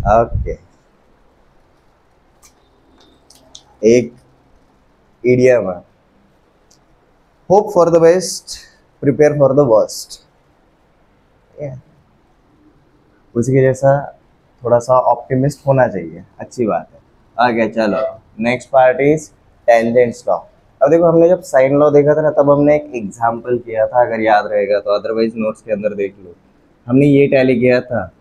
Okay, एक idiom है, hope for the best, prepare for the worst. उसी के जैसा थोड़ा सा ऑप्टिमिस्ट होना चाहिए, अच्छी बात है। आगे चलो, next part is tangents law. अब देखो, हमने जब साइन लॉ देखा था ना, तब हमने एक एग्जाम्पल किया था, अगर याद रहेगा तो, अदरवाइज नोट्स के अंदर देख लो। हमने ये टैली किया था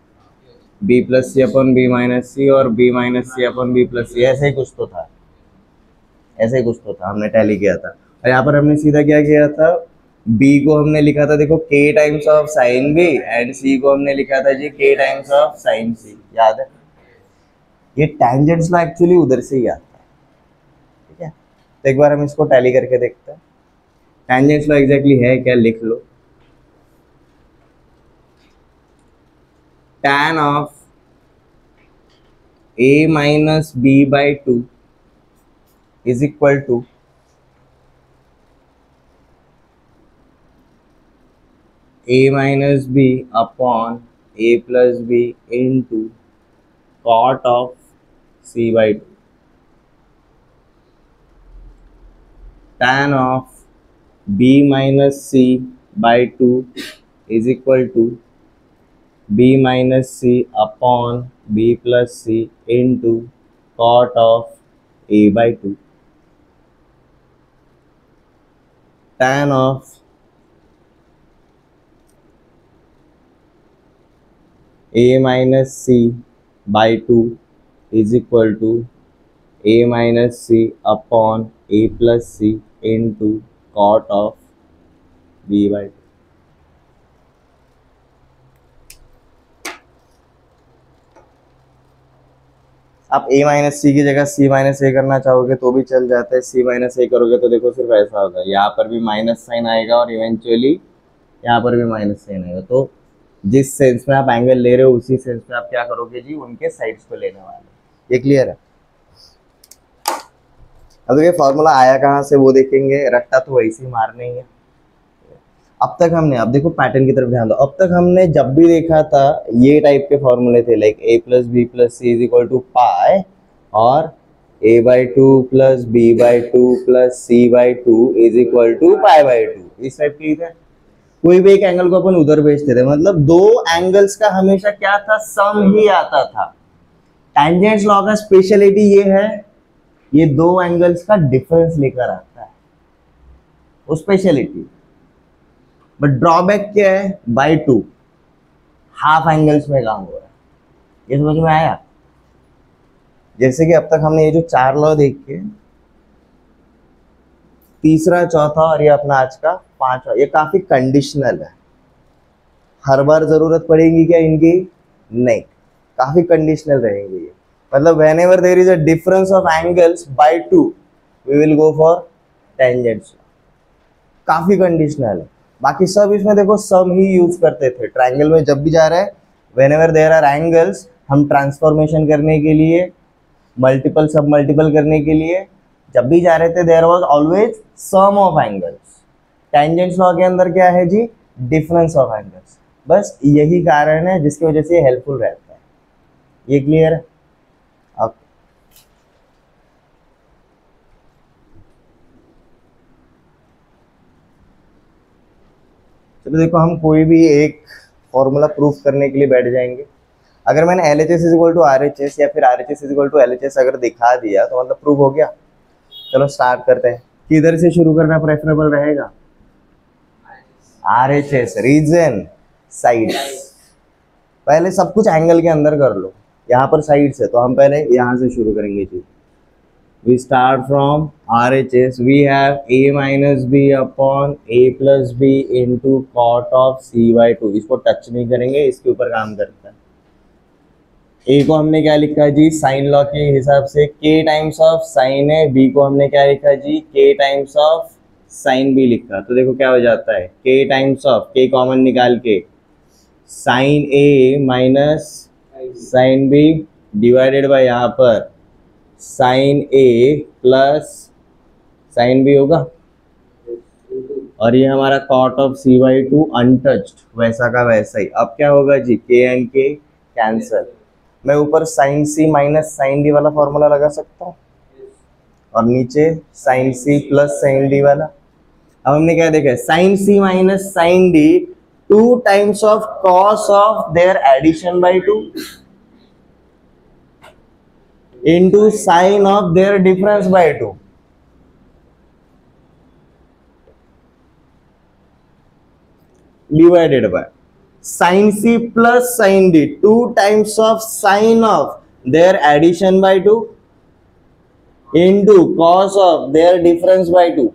बी प्लस सी अपन बी माइनस सी और बी माइनस सी अपन बी प्लस सी, ऐसे ही कुछ तो था, ऐसे ही कुछ तो था, हमने टैली किया था। और यहाँ पर हमने सीधा क्या किया था, b को हमने लिखा था देखो k times of sine b, and c को हमने लिखा था जी k times of sine c। याद है? ये टेंजेंट्स लॉ एक्चुअली उधर से ही आता है, ठीक है? तो एक बार हम इसको टैली करके देखते हैं। टेंजेंट्स लॉ एग्जैक्टली है क्या, लिख लो। tan of a minus b by 2 is equal to a minus b upon a plus b into cot of c by 2। tan of b minus c by 2 is equal to b minus c upon b plus c into cot of a by 2। tan of a minus c by 2 is equal to a minus c upon a plus c into cot of b by 2। आप a minus सी की जगह c minus ए करना चाहोगे तो भी चल जाता है, c माइनस ए करोगे तो देखो सिर्फ ऐसा होगा, यहाँ पर भी माइनस साइन आएगा और इवेंचुअली यहाँ पर भी माइनस साइन आएगा। तो जिस सेंस में आप एंगल ले रहे हो उसी सेंस में आप क्या करोगे जी, उनके साइड्स को लेने वाले। ये क्लियर है? अब देखिए फॉर्मूला आया कहाँ से वो देखेंगे, रट्टा तो वैसे ही मारने ही है। अब तक हमने, अब देखो पैटर्न की तरफ ध्यान दो, अब तक हमने जब भी देखा था ये टाइप के फॉर्मूले थे, like a plus B plus C is equal to pi और a by 2 plus B by 2 plus C by 2 is equal to pi by 2, इस टाइप की थे। कोई भी एक एंगल को अपन उधर भेजते थे, मतलब दो एंगल्स का हमेशा क्या था, सम ही आता था। टेंजेंट्स लॉ का स्पेशलिटी ये है, ये दो एंगल्स का डिफरेंस लेकर आता है, वो स्पेशलिटी। बट ड्रॉबैक क्या है, बाई 2 हाफ एंगल्स में काम हो रहा है। ये समझ में आया? जैसे कि अब तक हमने ये जो चार लॉ देख के, तीसरा चौथा और ये अपना आज का पांचवा, ये काफी कंडीशनल है। हर बार जरूरत पड़ेगी क्या इनकी? नहीं, काफी कंडीशनल रहेंगे ये। मतलब whenever there is a difference of angles by 2 we will go for tangents। काफी कंडीशनल है। बाकी सब इसमें देखो सम ही यूज करते थे। ट्रायंगल में जब भी जा रहा है, whenever there are angles, हम ट्रांसफॉर्मेशन करने के लिए, मल्टीपल सब मल्टीपल करने के लिए जब भी जा रहे थे, there was always sum of angles. Tangents law के अंदर क्या है जी, डिफरेंस ऑफ एंगल्स। बस यही कारण है जिसकी वजह से हेल्पफुल रहता है। ये क्लियर है? चलो देखो, हम कोई भी एक फॉर्मूला प्रूफ करने के लिए बैठ जाएंगे। अगर मैंने LHS is equal to RHS या फिर RHS is equal to LHS अगर दिखा दिया तो मतलब प्रूफ हो गया। चलो स्टार्ट करते हैं। किधर से शुरू करना प्रेफरेबल रहेगा? RHS, reason, sides. पहले सब कुछ एंगल के अंदर कर लो, यहाँ पर साइड्स है तो हम पहले यहाँ से शुरू करेंगे जी। We start from RHS. We have a minus b upon a plus b into cot of c by 2। इसको टच नहीं करेंगे, इसके ऊपर काम करता है। a को हमने क्या लिखा जी, साइन लॉ के हिसाब से k टाइम्स ऑफ साइन है। b को हमने क्या लिखा जी, k times of sine b लिखा। तो देखो क्या हो जाता है, k times of, k common निकाल के, साइन a माइनस साइन b डिवाइडेड बाय यहाँ पर sine A plus sine B होगा, और ये हमारा cot of C by 2 untouched, वैसा का वैसा ही। अब क्या होगा जी, के एंड के कैंसल, मैं ऊपर sine C minus sine D वाला फॉर्मूला लगा सकता हूँ और नीचे sine C plus sine D वाला। अब हमने क्या देखा है, sine C minus sine D 2 times of cos of their addition by 2 into sine of their difference by 2 divided by sin c plus sin d 2 times of sine of their addition by 2 into cos of their difference by 2।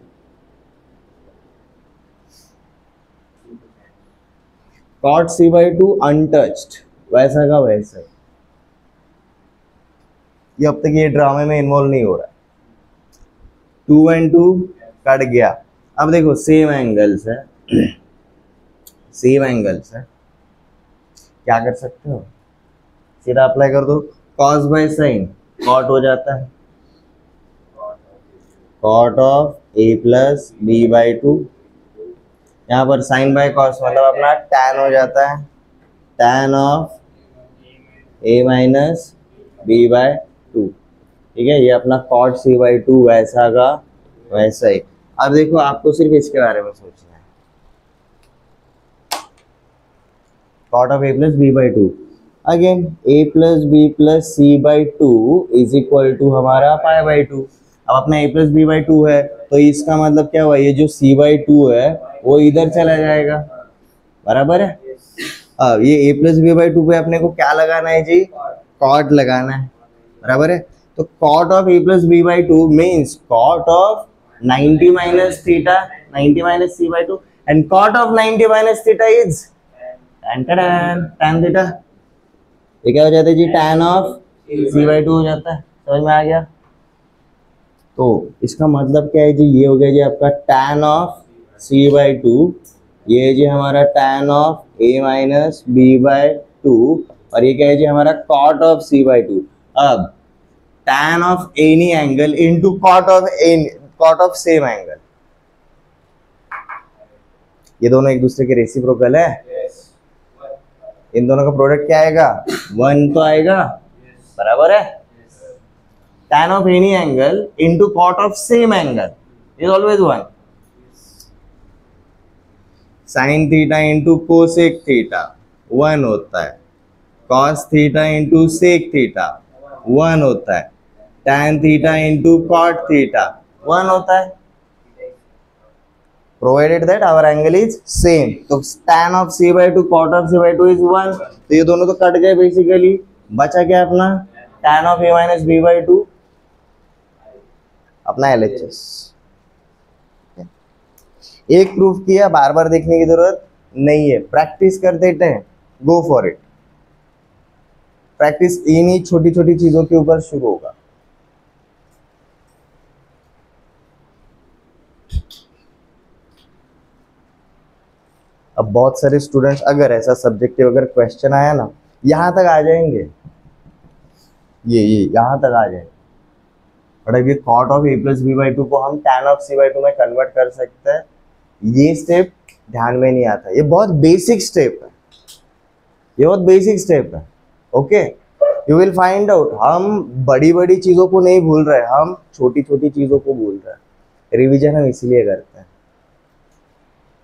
cot c by 2 untouched, वैसा का वैसा। ये अब तक ये ड्रामे में involve नहीं हो रहा है। 2 and 2 कट गया। अब देखो सेम एंगल्स है, सेम एंगल्स है, क्या कर सकते हो, सीधा अप्लाई कर दो, cos बाय साइन cot हो जाता है, cot of a plus b by 2। यहाँ पर साइन बाय cos मतलब अपना tan हो जाता है, tan of a minus b by 2। ठीक है, ये अपना cot c बाई 2 वैसा का वैसा ही। अब देखो आपको सिर्फ इसके बारे में सोचना है, cot of a plus b by 2, again a plus b plus c by 2 is equal to हमारा पाई बाई 2। अब अपना a प्लस b बाई 2 है तो इसका मतलब क्या हुआ, ये जो c बाई 2 है वो इधर चला जाएगा, बराबर है। अब ये a प्लस b बाई 2 पे अपने को क्या लगाना है जी, cot लगाना है, बराबर है। तो cot of a plus b by 2 means cot of 90 minus theta 90 minus c by 2 and cot of 90 minus theta is tan theta. ये क्या हो जाता है जी, tan ऑफ c बाई 2 हो जाता है, समझ में आ गया। तो इसका मतलब क्या है जी, ये हो गया जी आपका tan ऑफ c बाई 2, ये जी हमारा tan of a minus b by 2 और ये क्या है जी हमारा cot ऑफ c बाई 2। अब tan of any angle into cot of same angle, ये दोनों एक दूसरे के रेसिप्रोकल है, इन दोनों का प्रोडक्ट क्या आएगा, 1 तो आएगा, बराबर है। tan of any angle into cot of same angle is always 1। sin theta into cosec theta 1 होता है, cos theta into sec theta 1 होता है, tan theta into cot theta 1 होता है, provided that our angle is same। तो tan of c by 2 cot of c by 2 is 1, तो ये दोनों तो कट गए बेसिकली, बचा क्या अपना tan of a minus b by 2 अपना LHS। एक प्रूफ किया, बार बार देखने की जरूरत नहीं है, प्रैक्टिस कर देते हैं, गो फॉर इट। प्रैक्टिस इन्हीं छोटी छोटी चीजों के ऊपर शुरू होगा। अब बहुत सारे स्टूडेंट्स अगर ऐसा सब्जेक्टिव अगर क्वेश्चन आया ना, यहां तक आ जाएंगे, ये यहां तक आ जाएंगे। बट अब ये cot of a plus b by 2 को हम tan ऑफ c बाई 2 में कन्वर्ट कर सकते हैं, ये स्टेप ध्यान में नहीं आता। ये बहुत बेसिक स्टेप है, ये बहुत बेसिक स्टेप है। Okay, you will find out, हम बड़ी बड़ी चीजों को नहीं भूल रहे, हम छोटी छोटी चीजों को भूल रहे हैं। रिवीजन हम इसलिए करते हैं।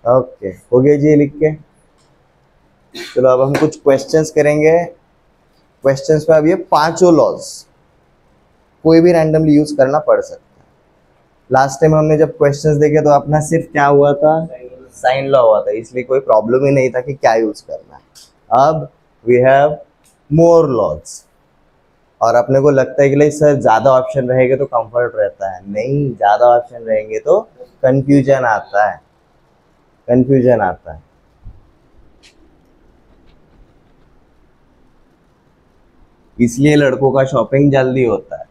ओके, हो गया जी, लिख के। चलो अब हम कुछ क्वेश्चंस करेंगे। क्वेश्चंस में अब ये पांचों लॉज कोई भी रैंडमली यूज करना पड़ सकता है। लास्ट टाइम हमने जब क्वेश्चंस देखे तो अपना सिर्फ क्या हुआ था, साइन लॉ हुआ था, इसलिए कोई प्रॉब्लम ही नहीं था कि क्या यूज करना है। अब वी हैव मोर लॉज और अपने को लगता है कि सर ज्यादा ऑप्शन रहेंगे तो कंफर्ट रहता है, नहीं, ज्यादा ऑप्शन रहेंगे तो कंफ्यूजन आता है, कंफ्यूजन आता है। इसलिए लड़कों का शॉपिंग जल्दी होता है,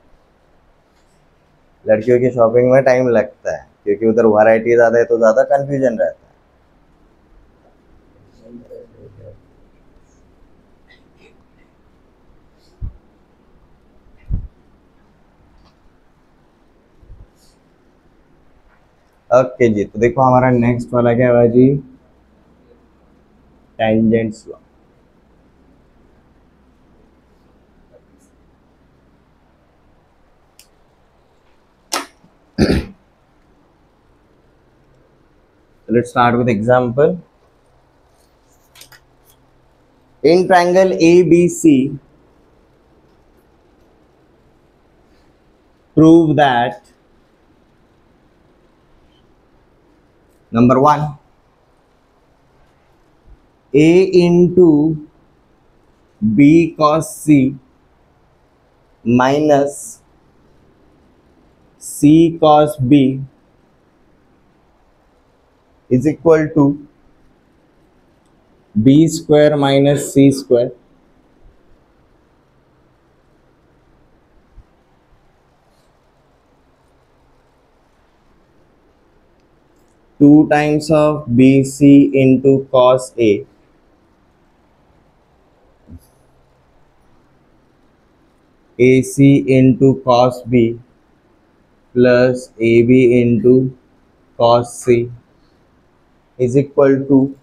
लड़कियों की शॉपिंग में टाइम लगता है, क्योंकि उधर वैरायटी ज्यादा है तो ज्यादा कंफ्यूजन रहता है। ओके जी, तो देखो हमारा नेक्स्ट वाला क्या हुआ जी, tangents law. Let's start with example. In triangle ABC, prove that number 1, A into B cos C minus C cos B is equal to B square minus C square. Two times of BC into cos A AC into cos B plus AB into cos C is equal to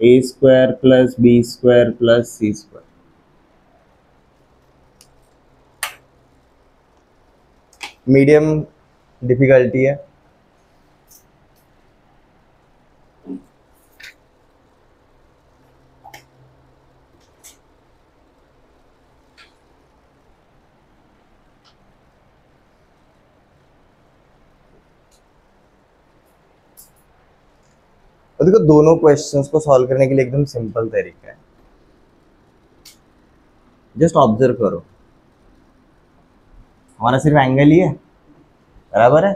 A square plus B square plus C square. Medium difficulty है. और देखो दोनों questions को solve करने के लिए एकदम simple तरीका है. जस्ट ऑब्जर्व करो, हमारा सिर्फ एंगल ही है, बराबर है.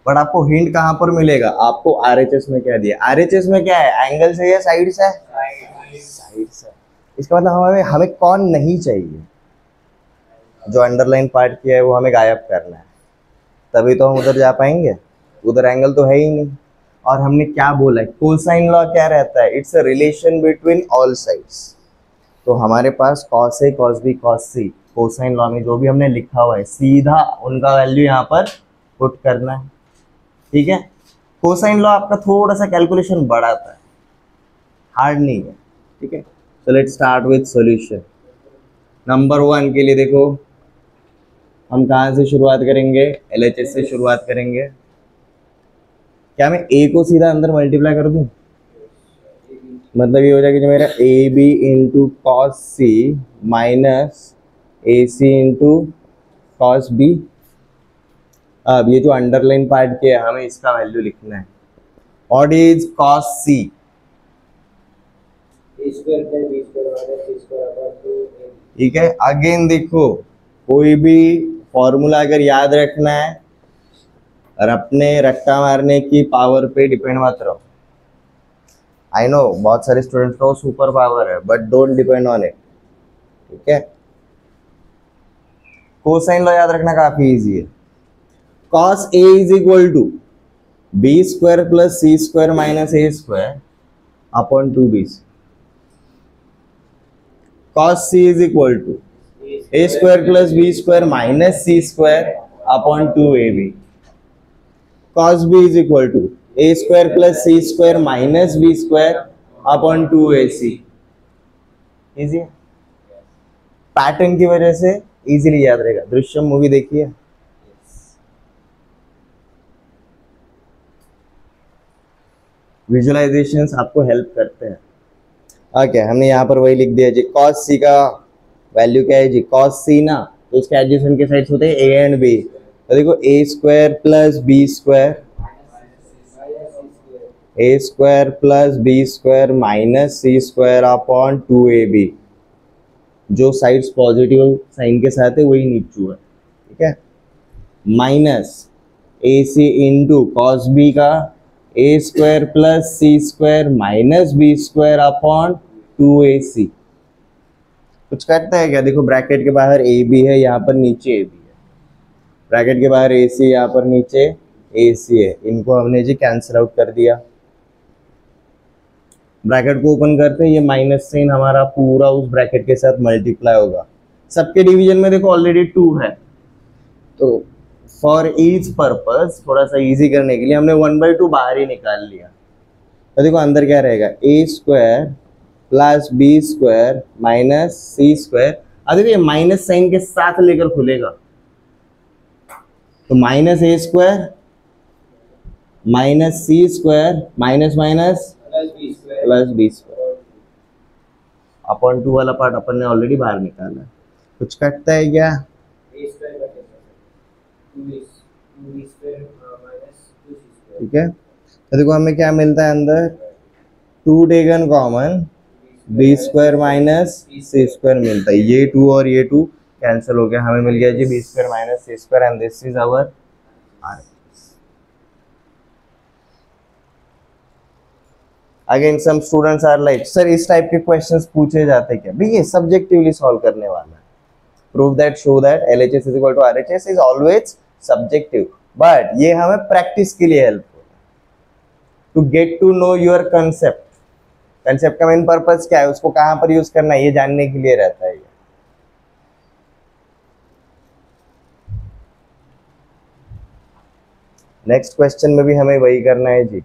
बट आपको हिंट कहां पर मिलेगा? आपको आरएचएस में क्या दिया? आरएचएस में क्या है? एंगल से या साइड से? साइड से. इसका मतलब हमें कौन नहीं चाहिए? जो अंडरलाइन पार्ट किया है वो हमें गायब करना है, तभी तो हम उधर जा पाएंगे. उधर एंगल तो है ही नहीं. और हमने क्या बोला है? कोसाइन लॉ क्या रहता है? It's a relation between all sides. तो हमारे पास cos A, cos B, cos C cosine law में जो भी हमने लिखा हुआ है सीधा उनका वैल्यू यहाँ पर पुट करना है. ठीक है. कोसाइन लॉ आपका थोड़ा सा कैलकुलेशन बढ़ाता है, हार्ड नहीं है. ठीक है. सो let's start with solution. Number 1 के लिए देखो हम कहाँ से शुरुआत करेंगे? LHS से शुरुआत करेंगे. क्या मैं A को सीधा अंदर मल्टीप्लाई कर दूं? मतलब ये हो जाएगा जो मेरा AB into cos C minus AC into cos B. अब ये जो अंडरलाइन पार्ट किया है हमें इसका वैल्यू लिखना है. व्हाट इज कॉस सी? ठीक है. अगेन देखो, कोई भी फॉर्मूला अगर याद रखना है और अपने रट्टा मारने की पावर पे डिपेंड मत रहो. आई नो बहुत सारे स्टूडेंट्स को सुपर पावर है, but don't depend on it. ठीक है. कोसाइन लॉ याद रखना काफी इजी है. cos A is equal to B square plus C square minus A square upon 2B. cos C is equal to A square plus B square minus C square upon 2AB. cos B is equal to A square plus C square minus B square upon 2AC. Easy है. Pattern की वजह से easily याद रहेगा. Drishyam movie देखिए. Visualisations आपको help करते हैं. ओके, हमने यहाँ पर वही लिख दिया जी. cos C का वैल्यू क्या है जी? cos C ना, तो उसके एडजेसेंट के साइड्स होते हैं A एंड B. तो देखो A square plus B square, A square plus B square minus C square upon 2AB. जो साइड्स पॉजिटिव साइन के साथ है वही नीचू है. ठीक है. Minus AC into cos B का A square plus C square minus B square upon 2AC. कुछ करता है क्या? देखो ब्रैकेट के बाहर AB है, यहाँ पर नीचे AB है. ब्रैकेट के बाहर AC, यहाँ पर नीचे AC है. इनको हमने जी कैंसिल आउट कर दिया. ब्रैकेट को ओपन करते हैं, ये माइनस साइन हमारा पूरा उस ब्रैकेट के साथ मल्टीप्लाई होगा. सबके डिवीजन में देखो ऑलरेडी 2 है, तो फॉर ईच पर्पस थोड़ा सा इजी करने के लिए हमने 1/2 बाहर ही निकाल लिया. तो देखो अंदर क्या रहेगा? A square plus B square minus C square. अब देखिए माइनस साइन के साथ लेकर खुलेगा, तो minus A square minus C square minus minus plus B square upon 2 वाला पार्ट अपन ने ऑलरेडी बाहर निकाला है। कुछ कटता है क्या? ठीक है, तो देखो हमें क्या मिलता है अंदर, 2 taken common B square minus C square मिलता है। ये 2 और ये 2 कैंसिल हो गया, हमें मिल गया जी B square minus C square and this is our R. Again some students are like sir इस टाइप के क्वेश्चंस पूछे जाते क्या? भैया सब्जेक्टिवली सॉल्व करने वाला है। Prove that, show that LHS is equal to RHS is always subjective, but ये हमें प्रैक्टिस के लिए helpful to get to know your concept. Concept का मेन पर्पस क्या है, उसको कहां पर यूज करना है, ये जानने के लिए रहता है। नेक्स्ट क्वेश्चन में भी हमें वही करना है जी,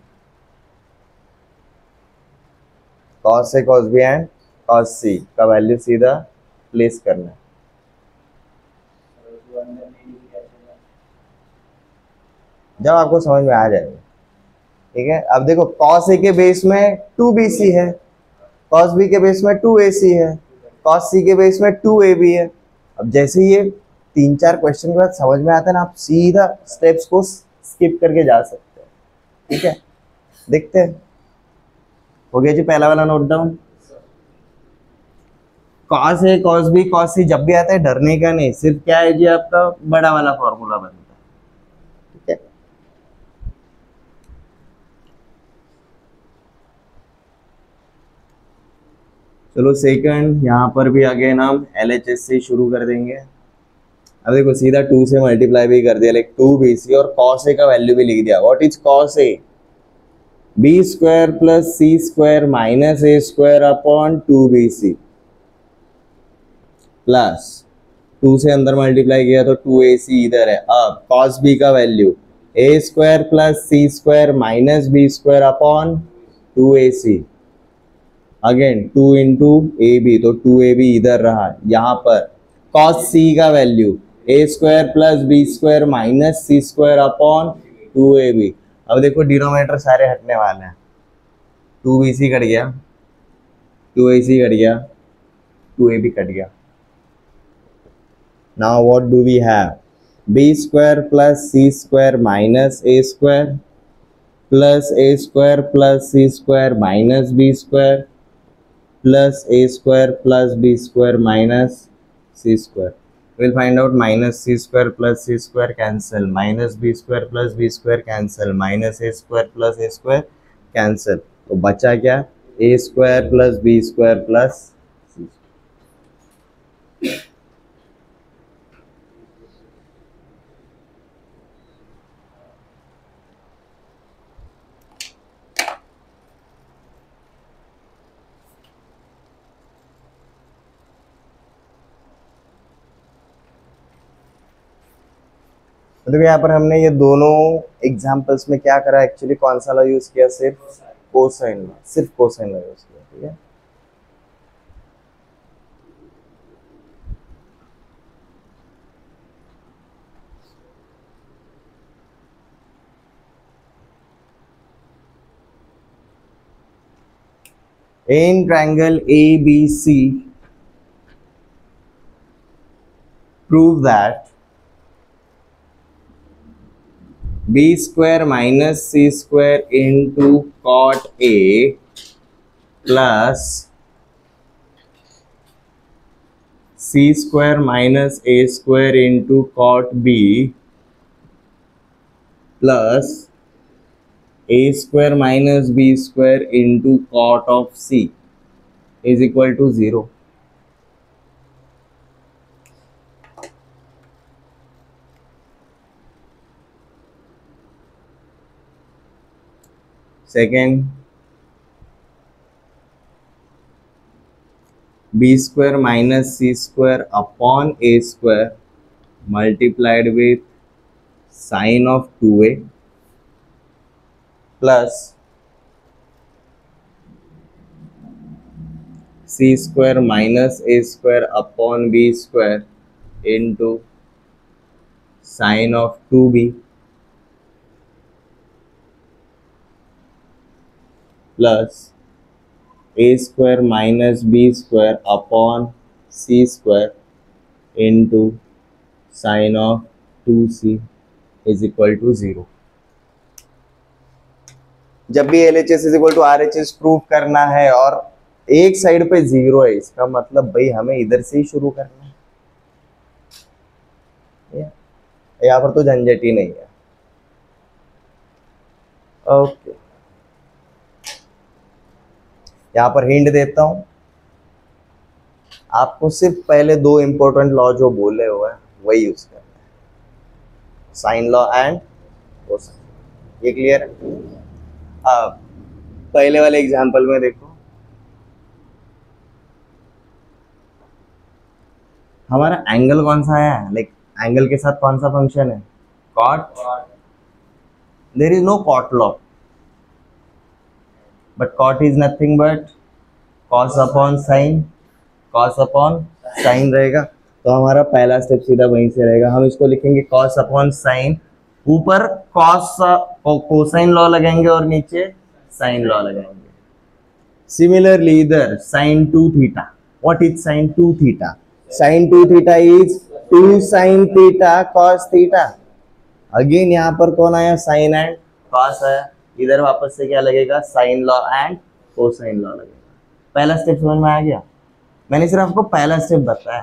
cos A cos B and cos C का वैल्यू सीधा प्लेस करना है। जब आपको समझ में आ जाएगा, ठीक है। अब देखो cos A के बेस में 2BC है, cos B के बेस में 2AC है, cos C के बेस में 2AB है। अब जैसे ये 3-4 क्वेश्चन के बाद समझ में आता है ना, आप सीधा स्टेप्स को स्किप करके जा सकते हैं। ठीक है, देखते हैं। हो गया जी पहला वाला note down. cos A cos B cos C जब भी आता है डरने का नहीं, सिर्फ क्या है जी आपका बड़ा वाला फॉर्मूला बनता है। ठीक है, चलो सेकंड, यहाँ पर भी अगेन हम LHS से शुरू कर देंगे। अब देखो सीधा 2 से मल्टीप्लाई भी कर दिया, लाइक 2BC और cos A का वैल्यू भी लिख दिया। What is cos A? B square plus C square minus A square upon 2BC plus 2 से अंदर मल्टीप्लाई किया तो 2AC इधर है। अब cos B का value A square plus C square minus B square upon 2AC, again 2 into AB, तो 2AB इधर रहा। यहाँ पर cos C का value A square plus B square minus C square upon 2AB। अब देखो डिनोमिनेटर सारे हटने वाले हैं, 2BC कट गया, 2AC कट गया, 2AB कट गया। Now what do we have? B square plus C square minus A square plus A square plus C square minus B square plus A square plus B square minus C square. We'll find out minus C square plus C square cancel, minus B square plus B square cancel, minus A square plus A square cancel. तो बचा क्या? A square plus B square plus C square. देखो यहाँ पर हमने ये दोनों examples में क्या करा, एक्चुअली कौन सा ला यूज किया? सिर्फ कोसाइन ला, सिर्फ कोसाइन ला यूज किया। ठीक है, in triangle ABC prove that B square minus C square into cot A plus C square minus A square into cot B plus A square minus B square into cot of C is equal to 0. Second, B square minus C square upon A square multiplied with sine of 2A plus C square minus A square upon B square into sine of 2B plus A square minus B square upon C square into sine of 2c is equal to 0। जब भी LHS is equal to RHS prove करना है और एक side पे 0 है, इसका मतलब भाई हमें इधर से ही शुरू करना है। यहाँ पर तो झंझट ही नहीं है। ओके, यहाँ पर हिंट देता हूं, आपको सिर्फ पहले दो इंपॉर्टेंट लॉ जो बोले हुए हैं वही यूज करना है, साइन लॉ एंड कोसाइन। ये क्लियर है? अब पहले वाले एग्जांपल में देखो, हमारा एंगल कौन सा है, लाइक एंगल के साथ कौन सा फंक्शन है, cot. There is no cot law, but cot is nothing but cos upon sine, cos upon sine रहेगा। तो हमारा पहला स्टेप सीधा वहीं से रहेगा, हम इसको लिखेंगे कॉस अपॉन साइन, ऊपर कॉस कोसाइन लॉ लगाएंगे और नीचे साइन लॉ लगाएंगे। सिमिलरली इधर sine 2 theta, what is sine 2 theta? Sine 2 theta is 2 sine theta cos theta. Again यहाँ पर कौन आया, साइन एंड कॉस आया, इधर वापस से क्या लगेगा, sine law and cosine law लगेगा। पहला स्टेप समझ में आ गया? मैंने सिर्फ आपको पहला स्टेप बताया,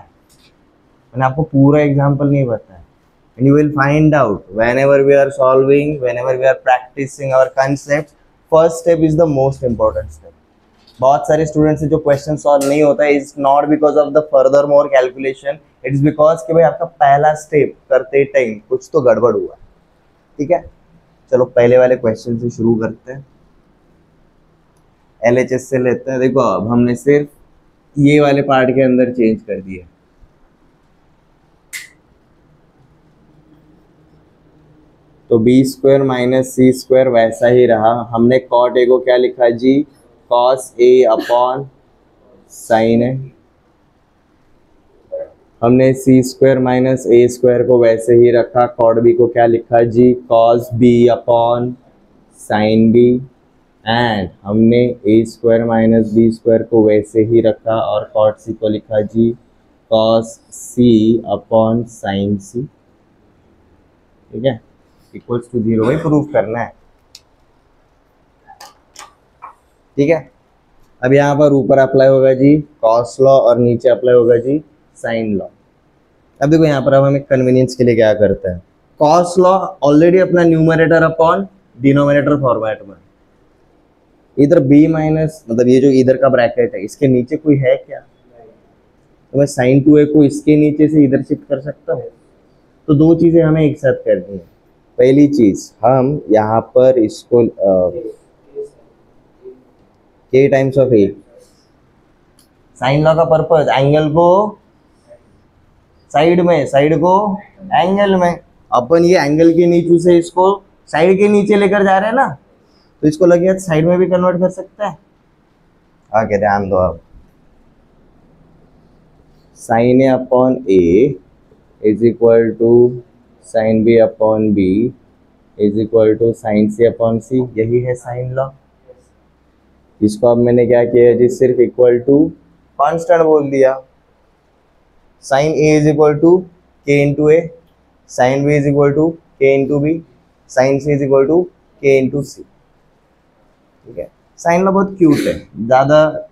मैंने आपको पूरा एग्जांपल नहीं बताया। And you will find out whenever we are solving, whenever we are practising our concept, first step is the most important step. बहुत सारे स्टूडेंट्स से जो क्वेश्चन सॉल्व नहीं होता है, is not because of the further more calculation, it is because कि भाई आपका पहला स्टेप करते टाइम कुछ तो गड़बड़ हुआ। ठीक है, चलो पहले वाले क्वेश्चन से शुरू करते हैं, LHS से लेते हैं। देखो अब हमने सिर्फ ये वाले पार्ट के अंदर चेंज कर दिया, तो B square minus C square वैसा ही रहा। हमने कॉट ए को क्या लिखा जी, cos A upon sine A. हमने C square minus A square को वैसे ही रखा, कॉट बी को क्या लिखा जी, cos B upon sine B. And हमने A square minus B square को वैसे ही रखा और कॉट सी को लिखा जी, cos C upon sine C. ठीक है, इक्वल्स टू 0 ही प्रूफ करना है। ठीक है, अब यहाँ पर ऊपर अप्लाई होगा जी कॉस लॉ और नीचे अप्लाई होगा जी साइन लॉ। अब देखो यहाँ पर अब हमें कन्वीनियंस के लिए क्या करते हैं, कॉस लॉ ऑलरेडी अपना न्यूमरेटर अपॉन डिनोमिनेटर फॉर्मेट में, इधर b माइनस मतलब ये जो इधर का ब्रैकेट है इसके नीचे कोई है क्या, तो मैं साइन 2a को इसके नीचे से इधर शिफ्ट कर सकता हूँ। तो दो चीज़ें हमें एक साथ करनी है। पहली चीज़, हम यहाँ पर इसको k times of a, sine law का पर्पज एंगल को साइड में, साइड को एंगल में, अपन ये एंगल के नीचे से इसको साइड के नीचे लेकर जा रहे हैं ना, तो इसको लगे साइड में भी कन्वर्ट कर सकता है। आगे ध्यान दो, अब sine A upon A is equal to sine B upon B is equal to sine C upon C, यही है साइन लॉ। इसको अब मैंने क्या किया जी, सिर्फ इक्वल टू कांस्टेंट बोल दिया। Sine A is equal to K into A, sine B is equal to K into B, sine C is equal to K into C. ठीक है, साइन लॉ बहुत क्यूट है, ज़्यादा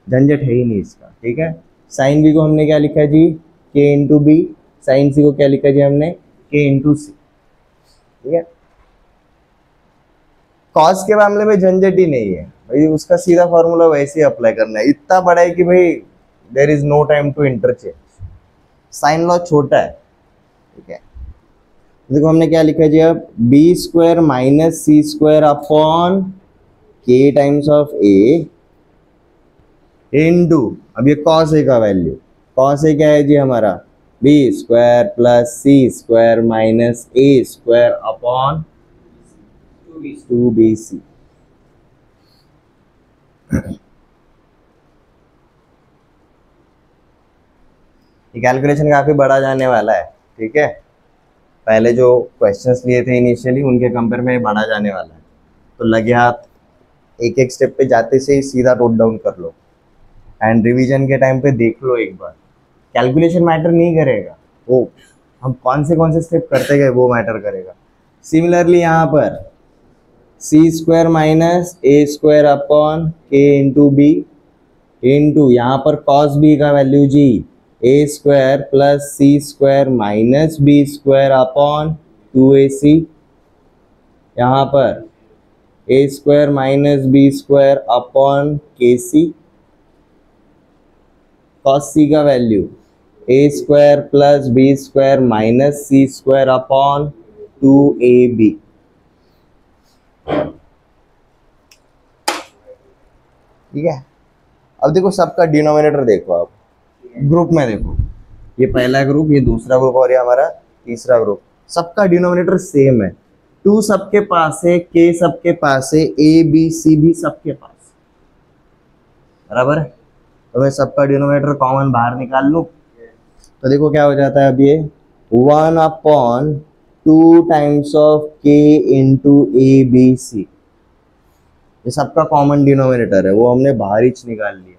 झंझट है ही नहीं इसका। ठीक है, साइन बी को हमने क्या लिखा जी, के इंटू बी, साइन सी को क्या लिखा जी हमने, के इंटू सी। ठीक है, कॉस के मामले में झंझट ही नहीं है भाई, उसका सीधा फॉर्मूला वैसे ही अप्लाई करना है। इतना बड़ा है कि भाई there is no time to interchange, sine law छोटा है। ठीक है, देखो हमने क्या लिखा जी, अब B square minus C square upon के टाइम्स ऑफ ए इनटू, अब ये कॉस ए का वैल्यू, कॉस ए क्या है जी हमारा, B square plus C square minus A square upon 2bc। ये कैलकुलेशन काफी बड़ा जाने वाला है। ठीक है, पहले जो क्वेश्चंस लिए थे इनिशियली उनके कंपेयर में बढ़ा जाने वाला है, तो लगे हाथ एक एक स्टेप पे जाते से ही सीधा नोट डाउन कर लो एंड रिवीजन के टाइम पे देख लो एक बार। कैलकुलेशन मैटर नहीं करेगा, वो हम कौन से स्टेप करते गए वो मैटर करेगा। सिमिलरली यहाँ पर C square minus A square upon K into B into यहाँ पर कॉस बी का वैल्यू जी A square plus C square minus B square upon 2ac, यहाँ पर A square minus B square upon K C, cos C का value A square plus B square minus C square upon 2ab। ठीक है, अब देखो सबका denominator देखो, आप ग्रुप में देखो, ये पहला ग्रुप, ये दूसरा ग्रुप और ये हमारा तीसरा ग्रुप, सबका डिनोमिनेटर सेम है। 2 सबके पास है, के सबके पास है, ए बी सी भी सबके पास, बराबर है। तो मैं सबका डिनोमिनेटर कॉमन बाहर निकाल लूं तो देखो क्या हो जाता है, अब ये 1/2 टाइम्स ऑफ के इंटू ए बी सी, ये सबका कॉमन डिनोमिनेटर है, वो हमने बाहर ही निकाल लिया।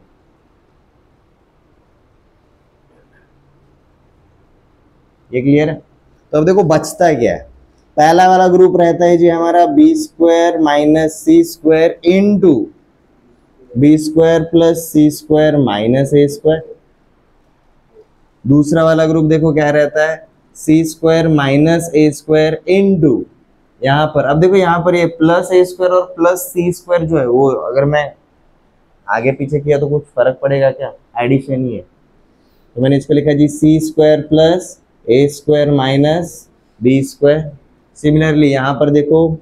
ये क्लियर है। तो अब देखो बचता क्या है, पहला वाला ग्रुप रहता है जी हमारा B square minus C square into B square plus C square minus A square. दूसरा वाला ग्रुप देखो क्या रहता है, C square minus A square into, यहाँ पर अब देखो यहाँ पर ये प्लस ए स्क्वायर और प्लस सी स्क्वायर जो है वो अगर मैं आगे पीछे किया तो कुछ फर्क पड़ेगा क्या, एडिशन ही है। तो मैंने इसको लिखा जी C square plus A square minus B square. Similarly यहाँ पर देखो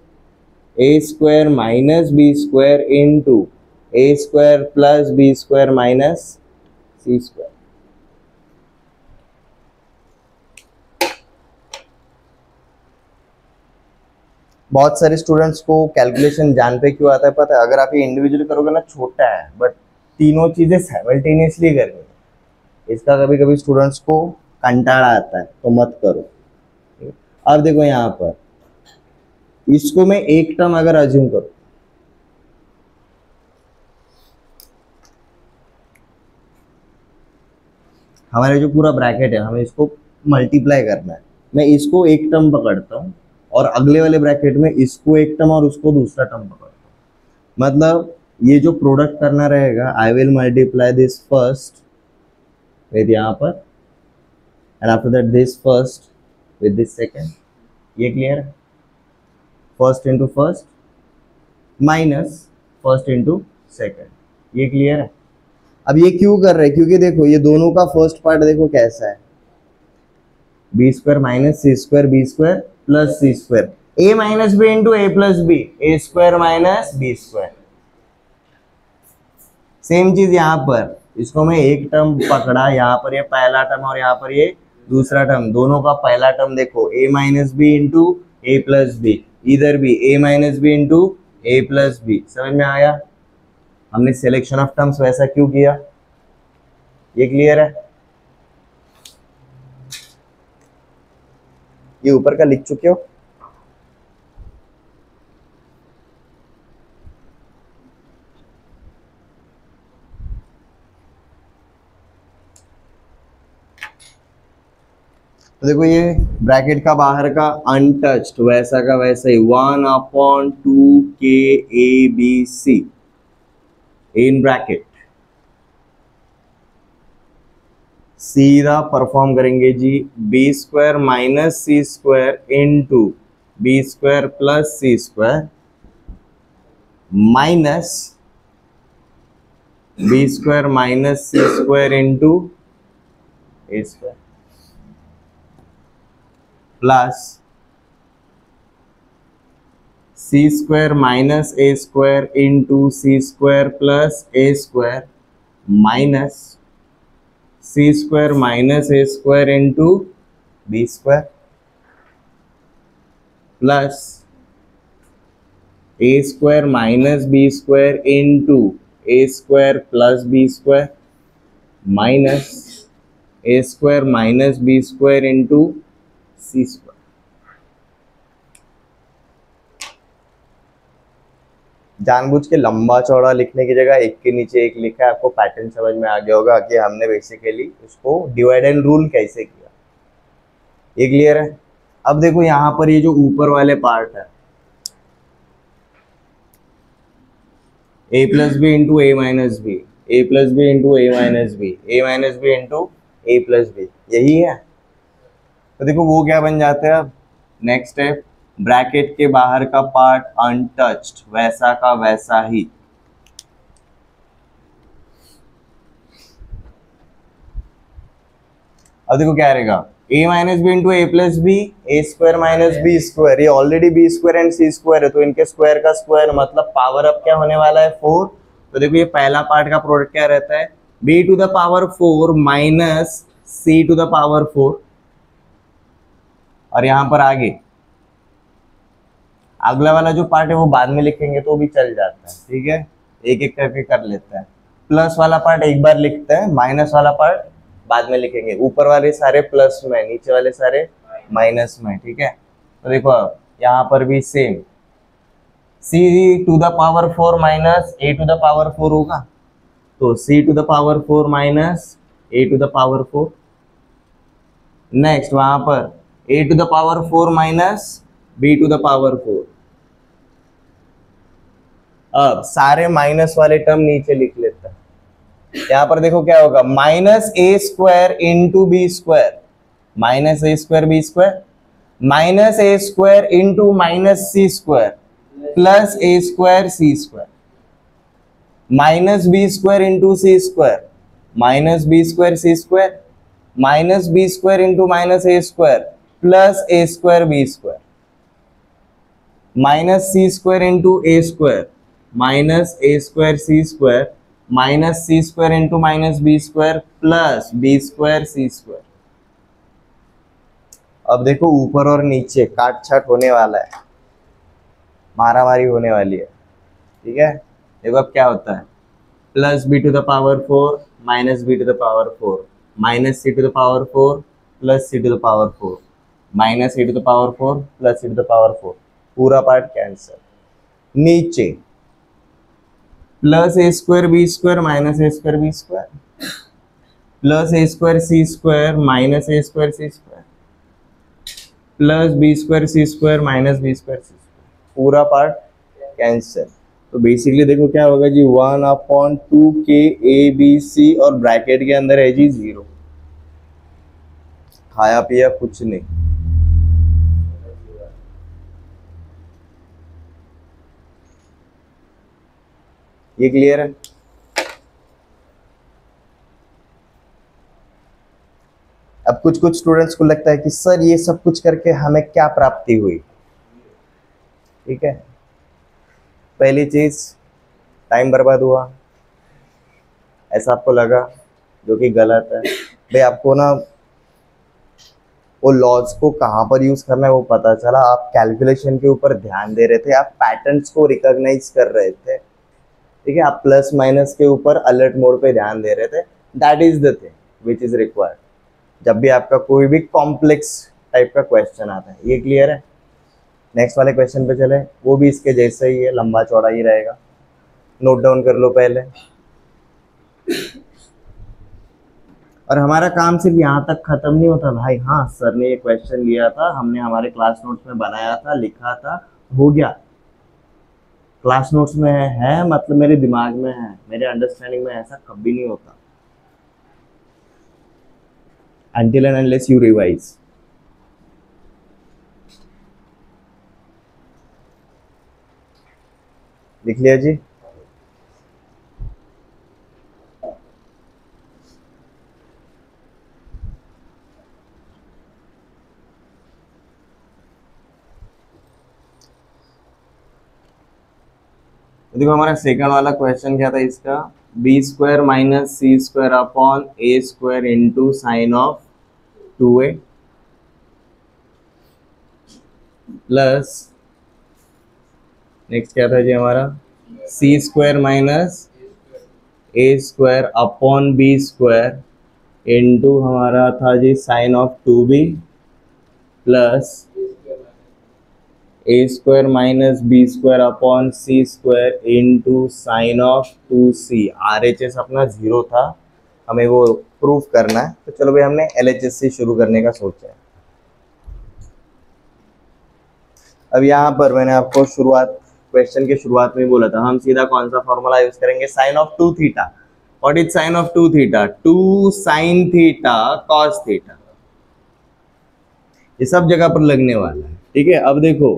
A square minus B square into A square plus B square minus C square. बहुत सारे स्टूडेंट्स को कैलकुलेशन जान पे क्यों आता है पता है, अगर आप ये इंडिविजुअली करोगे ना छोटा है, बट तीनों चीजें साइमल्टेनियसली करनी है, इसका कभी कभी स्टूडेंट्स को कंटाड़ा आता है, तो मत करो। अब देखो यहाँ पर इसको मैं एक टर्म अगर अज्यूम करूं, हमारे जो पूरा ब्रैकेट है हमें इसको मल्टीप्लाई करना है, मैं इसको एक टर्म पकड़ता हूँ और अगले वाले ब्रैकेट में इसको एक टर्म और उसको दूसरा टर्म पकड़ता हूँ। मतलब ये जो प्रोडक्ट करना रहेगा, I will multiply this first with यहाँ पर and after that this first with this second. ये क्लियर है, first into first minus first into second, ये क्लियर है। अब ये क्यों कर रहे हैं, क्योंकि देखो ये दोनों का फर्स्ट पार्ट देखो कैसा है, B square minus C square B square plus C square, A minus B into A plus B, A square minus B square. Same चीज यहाँ पर, इसको मैं एक टर्म पकड़ा, यहाँ पर ये पहला टर्म और यहाँ पर ये दूसरा टर्म, दोनों का पहला टर्म देखो ए minus B into A plus B, इधर भी ए minus B into A plus B. समझ में आया, हमने सिलेक्शन ऑफ टर्म्स वैसा क्यों किया, ये क्लियर है। ये ऊपर का लिख चुके हो, तो देखो ये ब्रैकेट का बाहर का अनटच्ड वैसा का वैसा ही 1/2 के A B C in bracket, सीधा परफॉर्म करेंगे जी B square minus C square into B square plus C square minus B square minus C square into A square plus C square minus A square into C square plus A square minus C square minus A square into B square plus A square minus B square into A square plus B square minus A square minus B square into C square. जानबूझ के लंबा चौड़ा लिखने की जगह एक के नीचे एक लिखा है। आपको पैटर्न समझ में आ गया होगा कि हमने बेसिकली उसको डिवाइड एंड रूल कैसे किया। ये क्लियर है? अब देखो यहाँ पर ये जो ऊपर वाले पार्ट है, a plus B into A minus B, A plus B into A minus B, A minus B into A plus B, यही है। तो देखो वो क्या बन जाते हैं अब नेक्स्ट स्टेप, ब्रैकेट के बाहर का पार्ट अनटच्ड, वैसा का वैसा ही। अब देखो क्या रहेगा, a minus B into A plus B, A square minus B square, ये already B square and C square है, तो इनके स्क्वायर का स्क्वायर मतलब पावर अब क्या होने वाला है 4। तो देखो ये पहला पार्ट का प्रोडक्ट क्या रहता है, b to the power 4 minus c to the power 4, और यहां पर आगे अगला वाला जो पार्ट है वो बाद में लिखेंगे तो भी चल जाता है, ठीक है, एक एक करके कर लेते हैं। प्लस वाला पार्ट एक बार लिखते हैं, माइनस वाला पार्ट बाद में लिखेंगे। ऊपर वाले सारे प्लस में, नीचे वाले सारे माइनस में, ठीक है। तो देखो यहाँ पर भी same, c to the power 4 minus a to the power 4 होगा, तो c to the power 4 minus a to the power 4। Next वहां पर a to the power 4 minus b to the power 4। अब सारे माइनस वाले टर्म नीचे लिख लेते हैं। यहां पर देखो क्या होगा, minus A square into B square, minus A square B square, minus A square into minus C square plus A square C square, minus B square into C square, minus B square C square, minus B square into minus A square plus A square B square, minus C square into A square, minus A square C square, minus C square into minus B square plus B square C square. अब देखो ऊपर और नीचे काट छाट होने वाला है, मारामारी होने वाली है, ठीक है। देखो अब क्या होता है, plus B to the power 4 minus B to the power 4, minus C to the power 4 plus C to the power 4, minus C to the power 4 plus C to the power 4, पूरा पार्ट कैंसिल। नीचे plus A square B square minus A square B square, plus A square C square minus A square C square, plus B square C square minus B square C square, पूरा part cancel. तो basically देखो क्या होगा जी, 1/2 के A B सी और bracket के अंदर है जी 0, खाया पिया कुछ नहीं। ये क्लियर है? अब कुछ कुछ स्टूडेंट्स को लगता है कि सर ये सब कुछ करके हमें क्या प्राप्ति हुई, ठीक है। पहली चीज टाइम बर्बाद हुआ, ऐसा आपको लगा, जो कि गलत है। भाई आपको ना वो लॉज को कहाँ पर यूज करना है वो पता चला, आप कैलकुलेशन के ऊपर ध्यान दे रहे थे, आप पैटर्न्स को रिकॉग्नाइज कर रहे थे, ठीक है, आप प्लस माइनस के ऊपर अलर्ट मोड पे ध्यान दे रहे थे। That is the thing which is required जब भी आपका कोई भी कॉम्प्लेक्स टाइप का क्वेश्चन आता है। ये क्लियर है? नेक्स्ट वाले क्वेश्चन पे चले, वो भी इसके जैसा ही है, लंबा चौड़ा ही रहेगा, नोट डाउन कर लो पहले। और हमारा काम सिर्फ यहाँ तक खत्म नहीं होता भाई, हाँ सर ने ये क्वेश्चन लिया था, हमने हमारे क्लास नोट्स में बनाया था, लिखा था, हो गया, क्लास नोट्स में है मतलब मेरे दिमाग में है, मेरे अंडरस्टैंडिंग में, ऐसा कभी नहीं होता until and unless you revise। लिख लिया जी? देखो हमारा सेकंड वाला क्वेश्चन क्या था इसका, B square minus C square upon A square into sine of 2a plus next क्या था जी हमारा, C square minus A square upon B square into हमारा था जी sine of 2b plus A square minus B square upon C square into sine of 2c। R H S अपना 0 था, हमें वो प्रूफ करना है, तो चलो भाई हमने एल एच एस से शुरू करने का सोचा है। अब यहाँ पर मैंने आपको क्वेश्चन के शुरुआत में बोला था, हम सीधा कौन सा फॉर्मूला यूज करेंगे, sine of 2 theta. What is sine of 2 theta, 2 sine theta cos theta. ये सब जगह पर लगने वाला है, ठीक है। अब देखो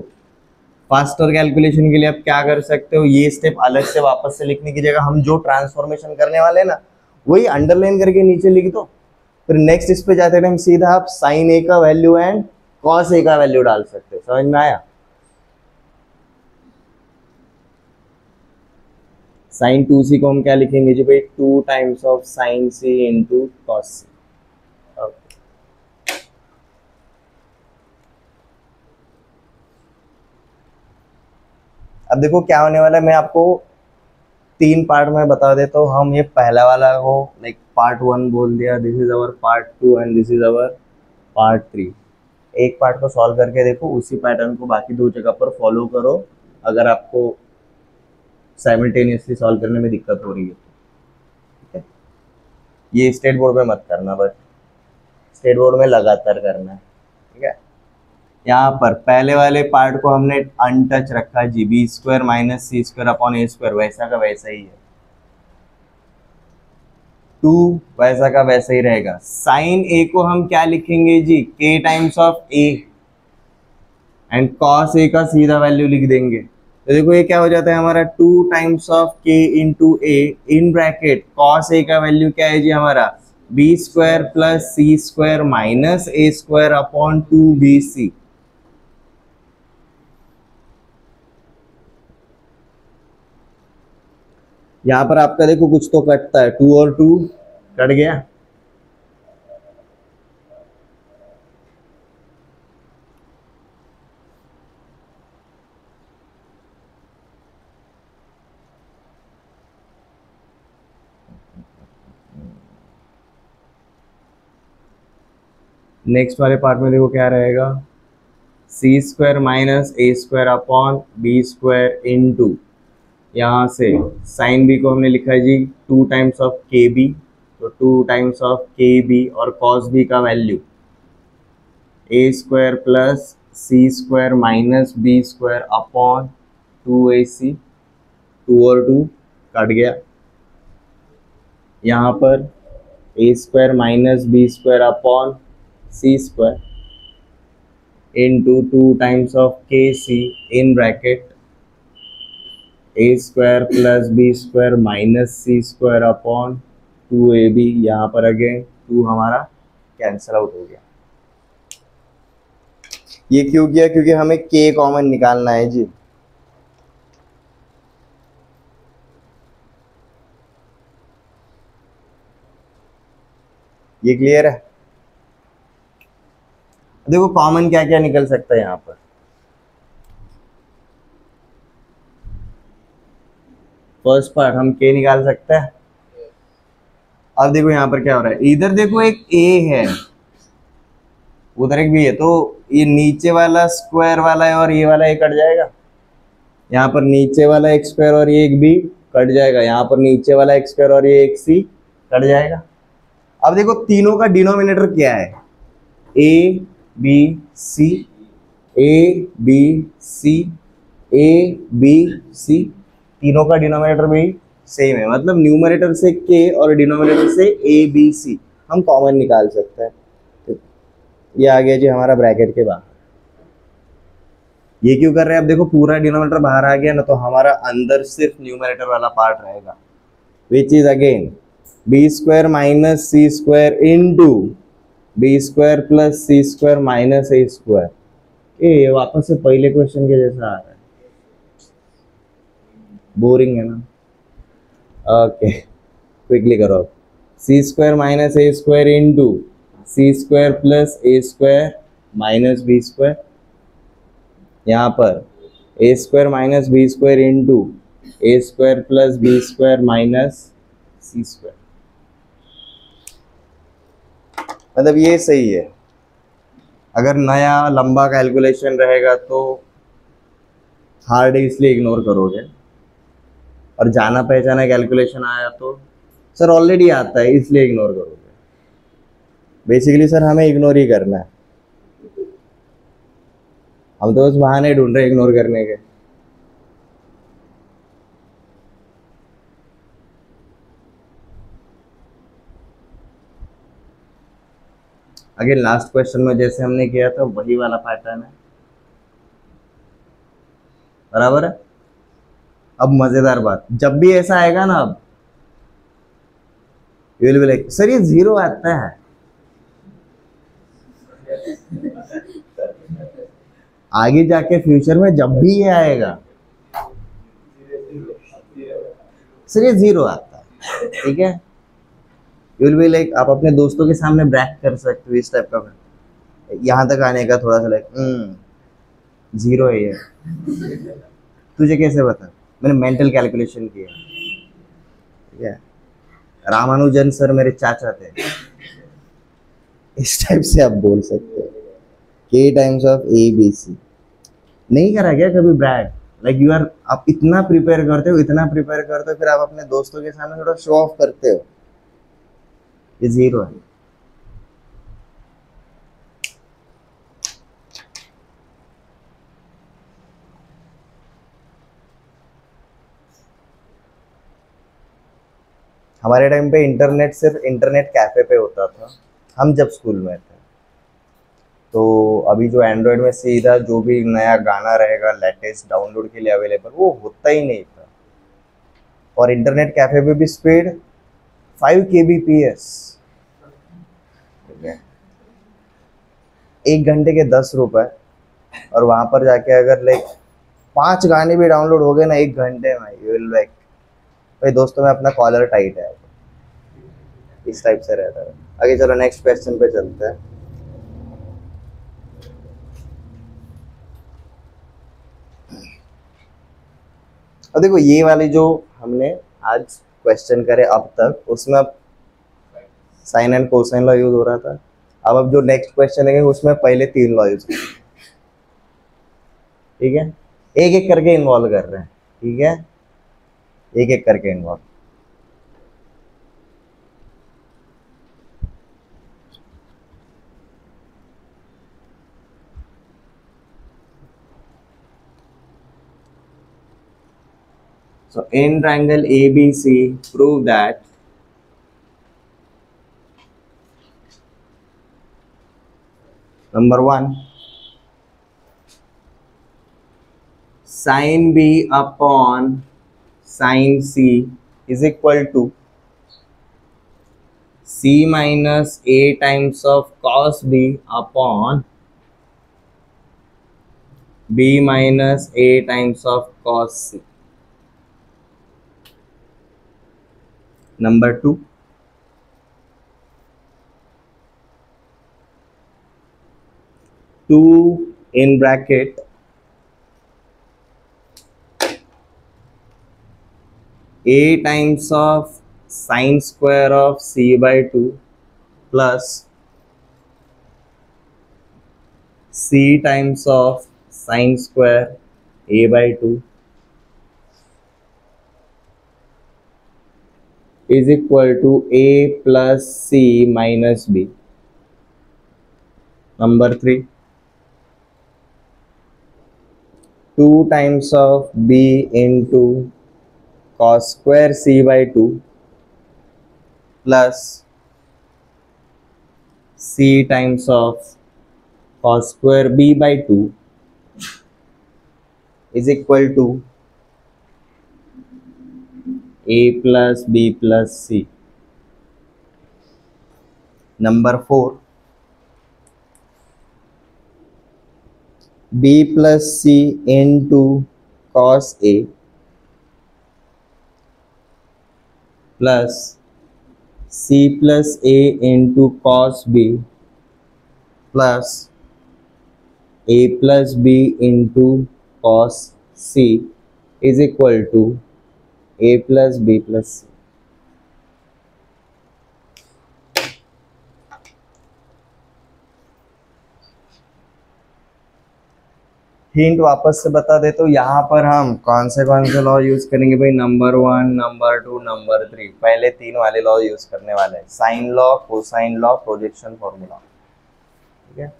फास्टर कैलकुलेशन के लिए आप क्या कर सकते हो, ये स्टेप अलग से वापस से लिखने की जगह हम जो ट्रांसफॉर्मेशन करने वाले हैं ना, वही अंडरलाइन करके नीचे लिख दो। फिर नेक्स्ट इस पे जाते टाइम सीधा आप साइन ए का वैल्यू एंड कॉस ए का वैल्यू डाल सकते हो। समझ में आया? साइन 2c को हम क्या लिखेंगे जी भाई, 2 times of sine c into cos C. अब देखो क्या होने वाला है, मैं आपको 3 पार्ट में बता देता हूँ। हम ये पहला वाला को लाइक पार्ट 1 बोल दिया, this is our part 2 and this is our part 3। एक पार्ट को सॉल्व करके देखो, उसी पैटर्न को बाकी 2 जगह पर फॉलो करो अगर आपको साइमल्टेनियसली सॉल्व करने में दिक्कत हो रही है। ठीक है, ये स्टेट बोर्ड में मत करना, बस स्टेट बोर्ड में लगातार करना है। ठीक है, यहाँ पर पहले वाले पार्ट को हमने अनटच रखा जी, B square minus C square upon A square वैसा का वैसा ही है, 2 वैसा का वैसा ही रहेगा। साइन ए को हम क्या लिखेंगे जी, k times of A and cos A का सीधा वैल्यू लिख देंगे। तो देखो ये क्या हो जाता है हमारा, 2 times of k into A in bracket cos A का वैल्यू क्या है जी हमारा, B square plus C square minus A square upon 2bc। यहाँ पर आपका देखो कुछ तो कटता है, 2 और 2 कट गया। नेक्स्ट वाले पार्ट में देखो क्या रहेगा, C square minus A square upon B square into, यहाँ से साइन बी को हमने लिखा है जी 2 टाइम्स ऑफ के बी, तो 2 टाइम्स ऑफ के बी और कॉस बी का value A square plus C square minus B square upon 2ac। 2 और 2 कट गया। यहाँ पर A square minus B square upon C square into 2 times of K C in bracket A square plus B square minus C square upon 2ab। यहाँ पर again 2 हमारा cancel out हो गया। ये क्यों किया, क्योंकि हमें k कॉमन निकालना है जी। ये क्लियर है? देखो कॉमन क्या क्या निकल सकता है यहाँ पर, फर्स्ट पार्ट हम k निकाल सकते हैं। अब देखो यहाँ पर क्या हो रहा है, इधर देखो एक a है, उधर एक b है, तो ये नीचे वाला स्क्वायर वाला है और ये वाला a कट जाएगा। यहाँ पर नीचे वाला एक स्क्वायर और ये एक b कट जाएगा। यहाँ पर नीचे वाला एक स्क्वायर और ये एक c कट जाएगा। अब देखो तीनों का डिनोमिनेटर क्या है, a b c a b c a b c, तीनों का डिनोमिनेटर भी सेम है, मतलब न्यूमरेटर से k और डिनोमिनेटर से a b c हम कॉमन निकाल सकते हैं। तो ये आ गया जी हमारा ब्रैकेट के बाहर। ये क्यों कर रहे हैं, अब देखो पूरा डिनोमिनेटर बाहर आ गया ना, तो हमारा अंदर सिर्फ न्यूमरेटर वाला पार्ट रहेगा, which is again B square minus C square into B square plus C square minus A square. ये वापस से पहले क्वेश्चन के जैसा आ रहा है, बोरिंग है ना। ओके क्विकली करो, C square minus A square into C square plus A square minus B square. यहाँ पर A square minus B square into A square plus B square minus C square. मतलब ये सही है। अगर नया लंबा कैलकुलेशन रहेगा तो हार्ड है इसलिए इग्नोर करोगे, और जाना पहचाना कैलकुलेशन आया तो सर ऑलरेडी आता है इसलिए इग्नोर करोगे। बेसिकली सर हमें इग्नोर ही करना है, हम तो बस बहाने ढूंढ रहे हैं इग्नोर करने के। अगेन लास्ट क्वेश्चन में जैसे हमने किया था वही वाला पैटर्न है, बराबर है। अब मजेदार बात, जब भी ऐसा आएगा ना, अब you will be like sir ये जीरो आता है, आगे जाके फ्यूचर में जब भी ये आएगा सर ये जीरो आता है, ठीक है। यू विल बी लाइक, आप अपने दोस्तों के सामने ब्रैक कर सकते हो इस टाइप का, यहाँ तक आने का थोड़ा सा लाइक जीरो है ये, तुझे कैसे पता, मैंने मेंटल कैलकुलेशन किया, ठीक है। रामानुजन सर मेरे चाचा थे, इस टाइप से आप बोल सकते हो, K times of A B C. नहीं करा क्या कभी ब्रैग, लाइक यू आर, आप इतना प्रिपेयर करते हो, इतना प्रिपेयर करते हो, फिर आप अपने दोस्तों के सामने थोड़ा शो ऑफ करते हो, ये जीरो है। हमारे टाइम पे इंटरनेट सिर्फ इंटरनेट कैफे पे होता था, हम जब स्कूल में थे। तो अभी जो एंड्रॉयड में सीधा जो भी नया गाना रहेगा लेटेस्ट डाउनलोड के लिए अवेलेबल, वो होता ही नहीं था। और इंटरनेट कैफे पे भी स्पीड 5 kbps, ठीक है, 1 घंटे के 10 रुपए। और वहां पर जाके अगर लाइक 5 गाने भी डाउनलोड हो गए ना 1 घंटे में, यू विल लाइक भाई दोस्तों में अपना कॉलर टाइट है, इस टाइप से रहता है। आगे चलो नेक्स्ट क्वेश्चन पे चलते हैं। अब देखो ये वाली जो हमने आज क्वेश्चन करे अब तक, उसमें अब sine and cosine law use हो रहा था। अब जो नेक्स्ट क्वेश्चन है उसमें पहले 3 लॉ यूज, ठीक है, एक एक करके इन्वॉल्व कर रहे हैं, ठीक है, एक एक करके involve. So in triangle ABC, prove that number 1, sin B upon sin C is equal to C minus A times of cos B upon B minus A times of cos C. Number 2, in bracket A times of sin square of C by 2 plus C times of sin square A by 2 is equal to A plus C minus B. Number 3, 2 times of B into cos square C by 2 plus C times of cos square B by 2 is equal to A plus B plus C. Number 4, B plus C into cos A plus C plus A into cos B plus A plus B into cos C is equal to A plus B plus C. Hint वापस से बता दे तो यहाँ पर हम कौन से law use करेंगे भाई, नंबर 1, नंबर 2, नंबर 3, पहले 3 वाले लॉ यूज करने वाले हैं, sine law, cosine law, projection formula. ठीक है,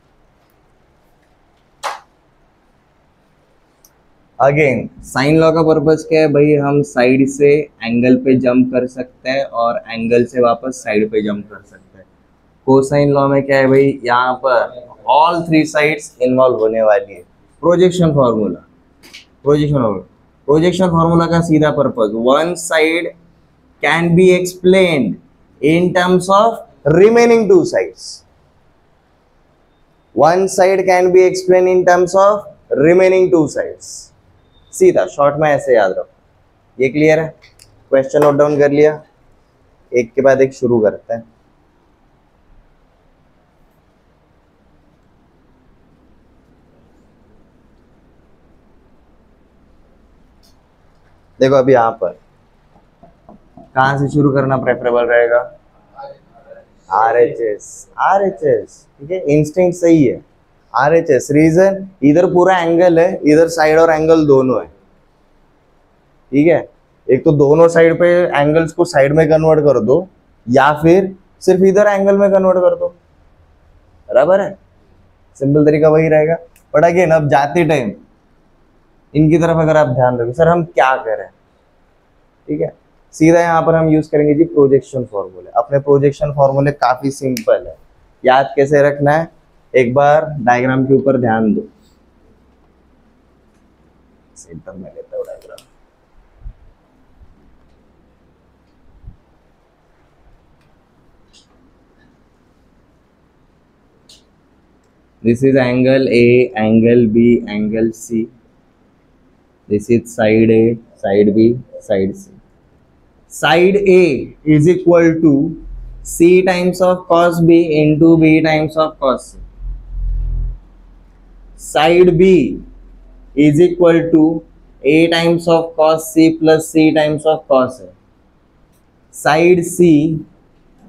अगेन साइन लॉ का पर्पस क्या है भाई, हम साइड से एंगल पे जंप कर सकते हैं और एंगल से वापस साइड पे जंप कर सकते हैं। कोसाइन लॉ में क्या है भाई, यहाँ पर ऑल 3 साइड्स इन्वॉल्व होने वाली है। प्रोजेक्शन फॉर्मूला, प्रोजेक्शन फॉर्मूला का सीधा purpose, one side can be explained in terms of remaining 2 sides. One side can be explain in terms of remaining 2 sides. सीधा शॉर्ट में ऐसे याद रखो। ये क्लियर है? क्वेश्चन नोट डाउन कर लिया? एक के बाद एक शुरू करते हैं। देखो अभी यहाँ पर कहां से शुरू करना प्रेफरेबल रहेगा? RHS। ठीक है, इंस्टिंक्ट सही है, RHS। रीजन, इधर पूरा एंगल है, इधर साइड और एंगल दोनों है। ठीक है, एक तो दोनों साइड पे एंगल्स को साइड में कन्वर्ट कर दो, या फिर सिर्फ इधर एंगल में कन्वर्ट कर दो। बराबर है, सिंपल तरीका वही रहेगा। बट अगेन अब जाते टाइम इनकी तरफ अगर आप ध्यान दोगे, सर हम क्या करें, ठीक है, सीधा यहाँ पर हम यूज करेंगे जी प्रोजेक्शन फॉर्मूले। अपने प्रोजेक्शन फॉर्मूले काफी सिंपल है, याद कैसे रखना है, एक बार डायग्राम के ऊपर ध्यान दो। सेंटर में लेता हूं diagram. This is angle A, angle B, angle C. This is side A, side B, side C. Side A is equal to C times of cos B into B times of cos C. Side B is equal to A times of cos C plus C times of cos A. Side C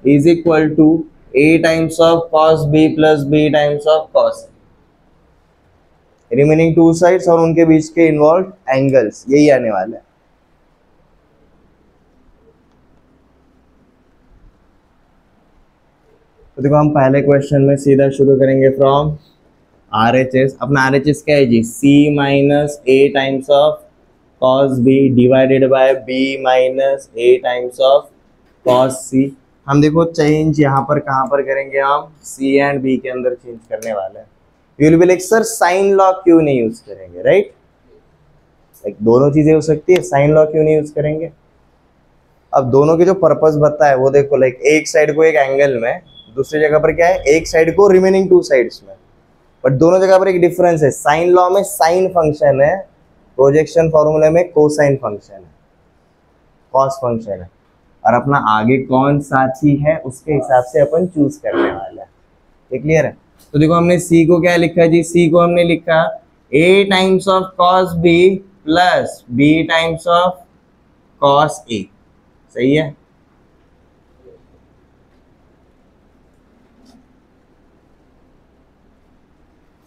is equal to A times of cos B plus B times of cos A. Remaining 2 sides और उनके बीच के involve angles, यही आने वाला है। तो देखो हम पहले क्वेश्चन में सीधा शुरू करेंगे फ्रॉम RHS। अपना RHS क्या है जी, C minus A times of cos B divided bye B minus A times of cos C। हम देखो चेंज यहाँ पर कहाँ पर करेंगे, हम C एंड B के अंदर चेंज करने वाले हैं। You will be like sir sine law क्यों नहीं यूज करेंगे, राइट? लाइक दोनों चीजें हो सकती है, साइन लॉ क्यों नहीं यूज करेंगे? अब दोनों के जो पर्पस बताया वो देखो, लाइक एक साइड को एक एंगल में, दूसरी जगह पर क्या है, एक साइड को रिमेनिंग 2 साइड्स में। बट दोनों जगह पर एक डिफरेंस है, साइन लॉ में साइन फंक्शन है, प्रोजेक्शन फॉर्मूले में कोसाइन फंक्शन है, कॉस फंक्शन है। और अपना आगे कौन सा चीज है उसके हिसाब से अपन चूज करने वाला है। ये क्लियर है? तो देखो हमने C को क्या लिखा जी, C को हमने लिखा A times of cos B plus B times of cos A। सही है?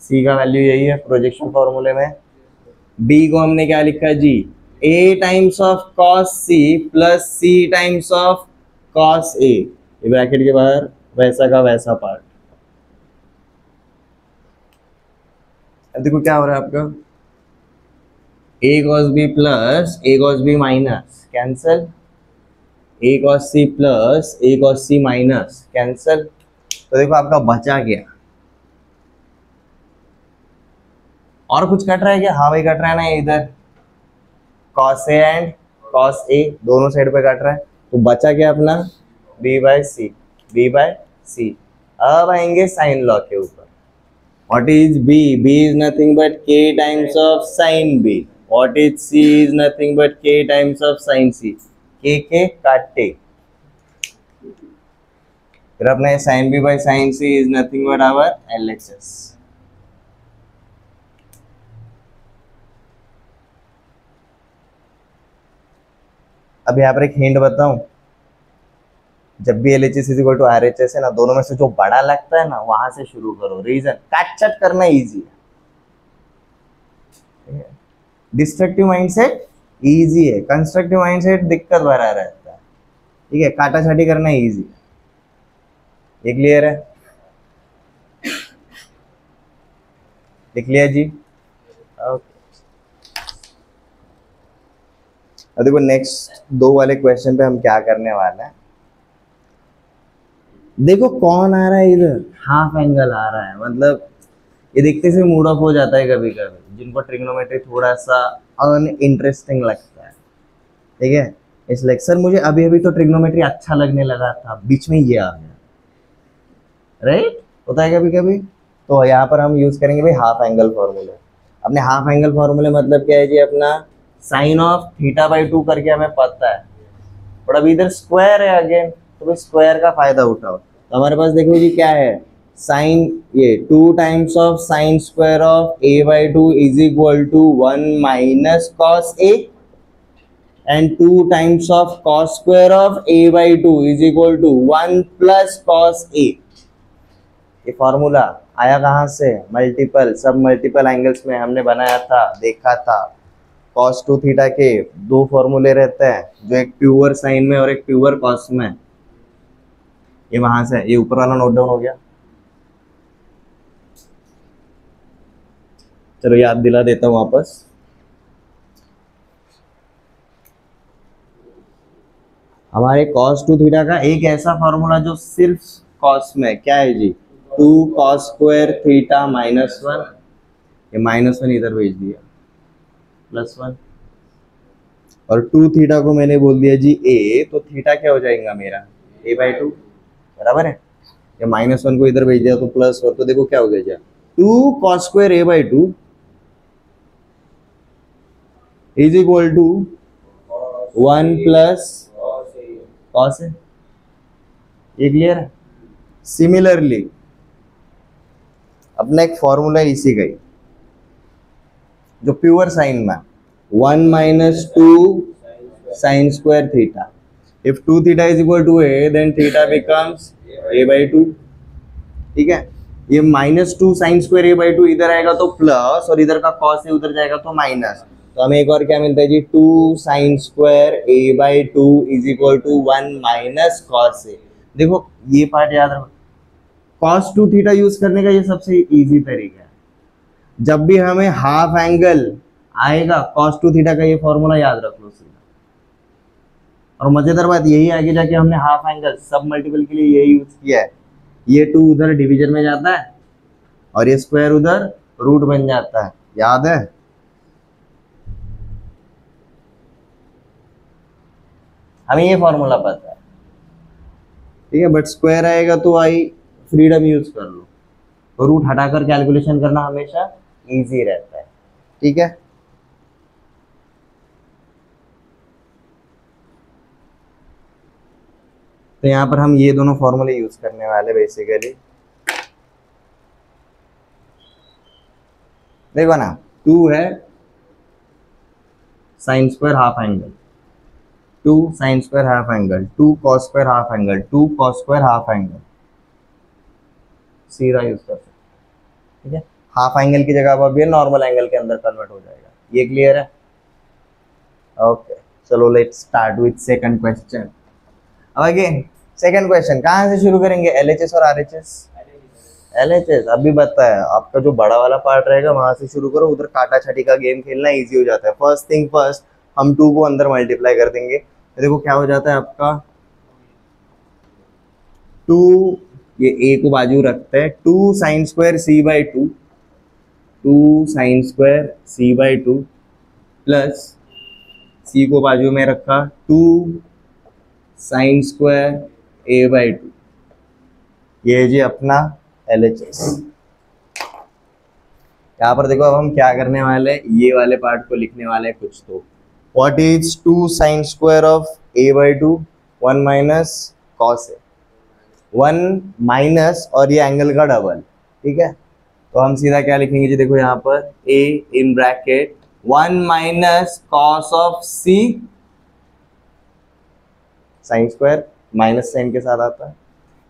C का वैल्यू यही है प्रोजेक्शन फॉर्मूले में। B को हमने क्या लिखा जी, A times of cos C plus C times of cos A। ये ब्रैकेट के बाहर वैसा का वैसा पार्ट। अब देखो क्या हो रहा है आपका, A cos B plus A cos B minus cancel, A cos C plus A cos C minus cancel. तो देखो आपका बचा क्या, और कुछ कट रहा है क्या? हाँ भाई कट रहा है ना, इधर cos A and cos A दोनों साइड पे कट रहा है। तो बचा क्या अपना, B बाय C। अब आएंगे साइन लॉ के ऊपर। What is B? B is nothing but K times of sin B. What is C? Is nothing but K times of sin C. K काटे, फिर अपने sin B by sin C is nothing but our LHS। अब यहाँ पर एक hint बताऊं, जब भी LHS is equal to RHS है ना, दोनों में से जो बड़ा लगता है ना वहां से शुरू करो। रीजन, काट चट करना इजी है, डिस्ट्रक्टिव माइंडसेट इजी है, कंस्ट्रक्टिव माइंडसेट दिक्कत भरा रहता है, ठीक है, काटा छाटी करना इजी है। ये क्लियर है? लिख लिया जी? ओके। अब देखो नेक्स्ट दो वाले क्वेश्चन पे हम क्या करने वाले हैं। देखो कौन आ रहा है इधर, हाफ एंगल आ रहा है, मतलब ये देखते से मूड ऑफ हो जाता है कभी कभी, जिनको ट्रिग्नोमेट्री थोड़ा सा अनइंटरेस्टिंग लगता है, ठीक है। इसलिए सर मुझे अभी अभी तो ट्रिग्नोमेट्री अच्छा लगने लगा था, बीच में ये आ गया, राइट, होता है कभी कभी। तो यहाँ पर हम यूज करेंगे भाई हाफ एंगल फॉर्मूले। अपने हाफ एंगल फॉर्मूले मतलब क्या है जी, अपना साइन ऑफ थीटा बाई 2 करके हमें पता है, और अभी इधर स्क्वायर है अगेन, तो भाई स्क्वायर का फायदा उठाओ। तो हमारे पास देखो जी क्या है, साइन, ये 2 times of sine square of a by 2 is equal to 1 minus cos a, and 2 times of cos square of a by 2 is equal to 1 plus cos a। ये फॉर्मूला आया कहाँ से, मल्टीपल, सब मल्टीपल एंगल्स में हमने बनाया था, देखा था। cos 2 थीटा के दो फॉर्मूले रहते हैं, जो एक प्योर साइन में और एक प्योर कॉस में। ये वहां से, ये ऊपर वाला नोट डाउन हो गया, चलो याद दिला देता हूं वापस। हमारे cos 2 थीटा का एक ऐसा फॉर्मूला जो सिर्फ cos में, क्या है जी, 2 cos स्क्वायर थीटा माइनस 1, ये माइनस 1 इधर भेज दिया, प्लस 1, और 2 थीटा को मैंने बोल दिया जी a, तो थीटा क्या हो जाएगा मेरा, a बाई 2, बराबर है। ये माइनस 1 को इधर भेज दिया तो प्लस 1, तो देखो क्या हो गया जी, 2 cos square a by 2 is equal to 1 plus cos है। ये क्लियर है? सिमिलरली अपना एक फॉर्मूला है इसी का ही, जो प्योर साइन में 1 minus 2 sine square theta, if 2 theta is equal to a then theta becomes a by 2, ठीक है। ये minus 2 sine square a by 2 इधर आएगा तो प्लस, और इधर का कॉस है उधर जाएगा तो माइनस, तो हमें एक और क्या मिलता है जी, 2 sine square a by 2 is equal to 1 minus cos a। देखो ये पार्ट याद रखो, cos 2 थीटा यूज करने का ये सबसे इजी तरीका है। जब भी हमें हाफ एंगल आएगा, cos 2 थीटा का ये फॉर्मूला याद रख लो सीधा। और मजेदार बात यही आगे जाके हमने हाफ एंगल सब मल्टीपल के लिए यही यूज किया है। ये 2 उधर डिवीजन में जाता है और ये स्क्वायर उधर रूट बन जाता है, याद है? हमें ये फॉर्मूला पता है, ठीक है, बट स्क्वायर आएगा तो आई फ्रीडम यूज कर लो, तो रूट हटाकर कैलकुलेशन करना हमेशा इजी रहता है, ठीक है। तो यहां पर हम ये दोनों फॉर्मूले यूज करने वाले बेसिकली, देखो ना, 2 है sine square half angle, 2 sine square half angle, 2 cos square half angle, 2 cos square half angle, सीधा यूज कर सकते, ठीक है। हाफ एंगल की जगह पर भी नॉर्मल एंगल के अंदर कन्वर्ट हो जाएगा। ये क्लियर है? ओके, चलो let's start with second question. अब अगेन सेकंड क्वेश्चन कहाँ से शुरू करेंगे, एलएचएस और आरएचएस? एलएचएस अभी बताया, आपका जो बड़ा वाला पार्ट रहेगा वहां से शुरू करो, उधर काटा छाटी का गेम खेलना इजी हो जाता है। फर्स्ट थिंग फर्स्ट, हम 2 को अंदर मल्टीप्लाई कर देंगे, तो देखो क्या हो जाता है आपका 2, ये a को बाजू रखते हैं, 2 sine square c by 2, 2 sine square c by 2 plus c को बाजू में रखा 2 साइन स्क्वायर a बाई 2, ये जी अपना LHS। यहाँ पर देखो अब हम क्या करने वाले हैं, ये वाले पार्ट को लिखने वाले हैं कुछ, तो what is 2 sine square of a by 2, 1 minus cos है, 1 माइनस और ये एंगल का डबल, ठीक है। तो हम सीधा क्या लिखेंगे जी, देखो यहाँ पर a in bracket 1 minus cos of c sine square, minus sign के साथ आता है,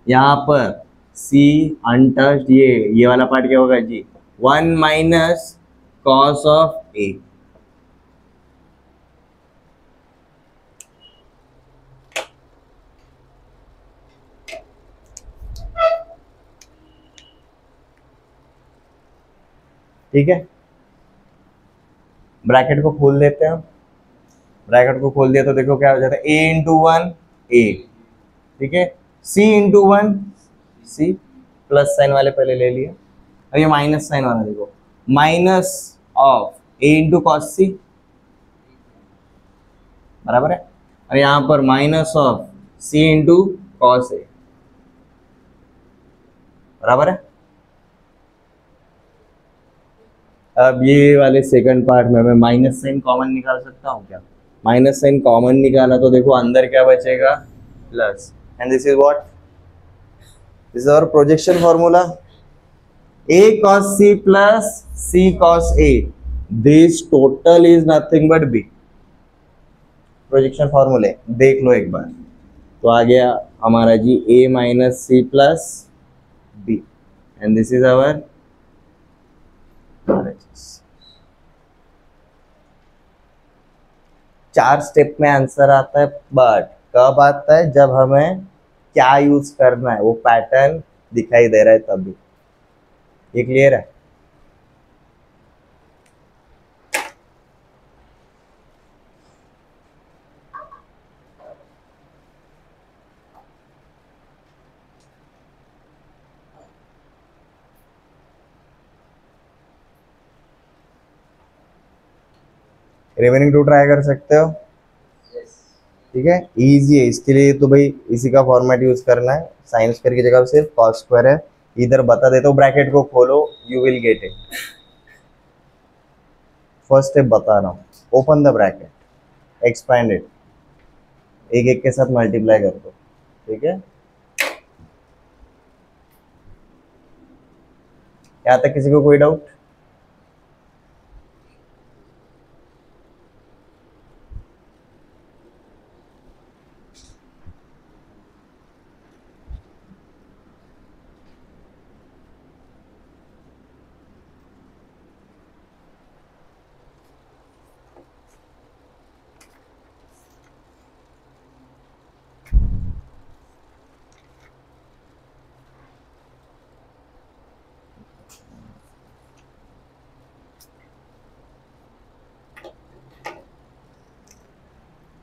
यहाँ पर c अनटच्ड, ये वाला पार्ट क्या होगा जी, 1 माइनस कॉस ऑफ ए। ठीक है, ब्रैकेट को खोल देते हैं। ब्रैकेट को खोल दिया तो देखो क्या हो जाता है, ए इंटू वन ए, ठीक है, सी इंटू वन सी, प्लस साइन वाले पहले ले लिए, अब ये माइनस साइन वाला देखो, minus of A into cos C, बराबर है, और यहाँ पर minus of C into cos A, बराबर है। अब ये वाले सेकंड पार्ट में मैं माइनस साइन कॉमन निकाल सकता हूँ क्या? माइनस साइन कॉमन निकाला तो देखो अंदर क्या बचेगा, plus, and this is what, this is our projection formula, a cos c plus c cos a, this total is nothing but b। Projection फॉर्मूले देख लो एक बार, तो आ गया हमारा जी a minus C plus B, and this is our RHS। 4 step में आंसर आता है, बट कब आता है, जब हमें क्या यूज करना है वो पैटर्न दिखाई दे रहा है तभी। ये क्लियर है? रिमेनिंग 2 ट्राई कर सकते हो, ठीक है, इजी है। इसके लिए तो भाई इसी का फॉर्मेट यूज करना है, साइन स्क्वायर की जगह सिर्फ कॉस स्क्वायर है। इधर बता देता हूँ, ब्रैकेट को खोलो, you will get it. First step बता रहा हूँ, open the bracket, expand it, एक एक के साथ मल्टीप्लाई कर दो, ठीक है। यहाँ तक किसी को कोई डाउट?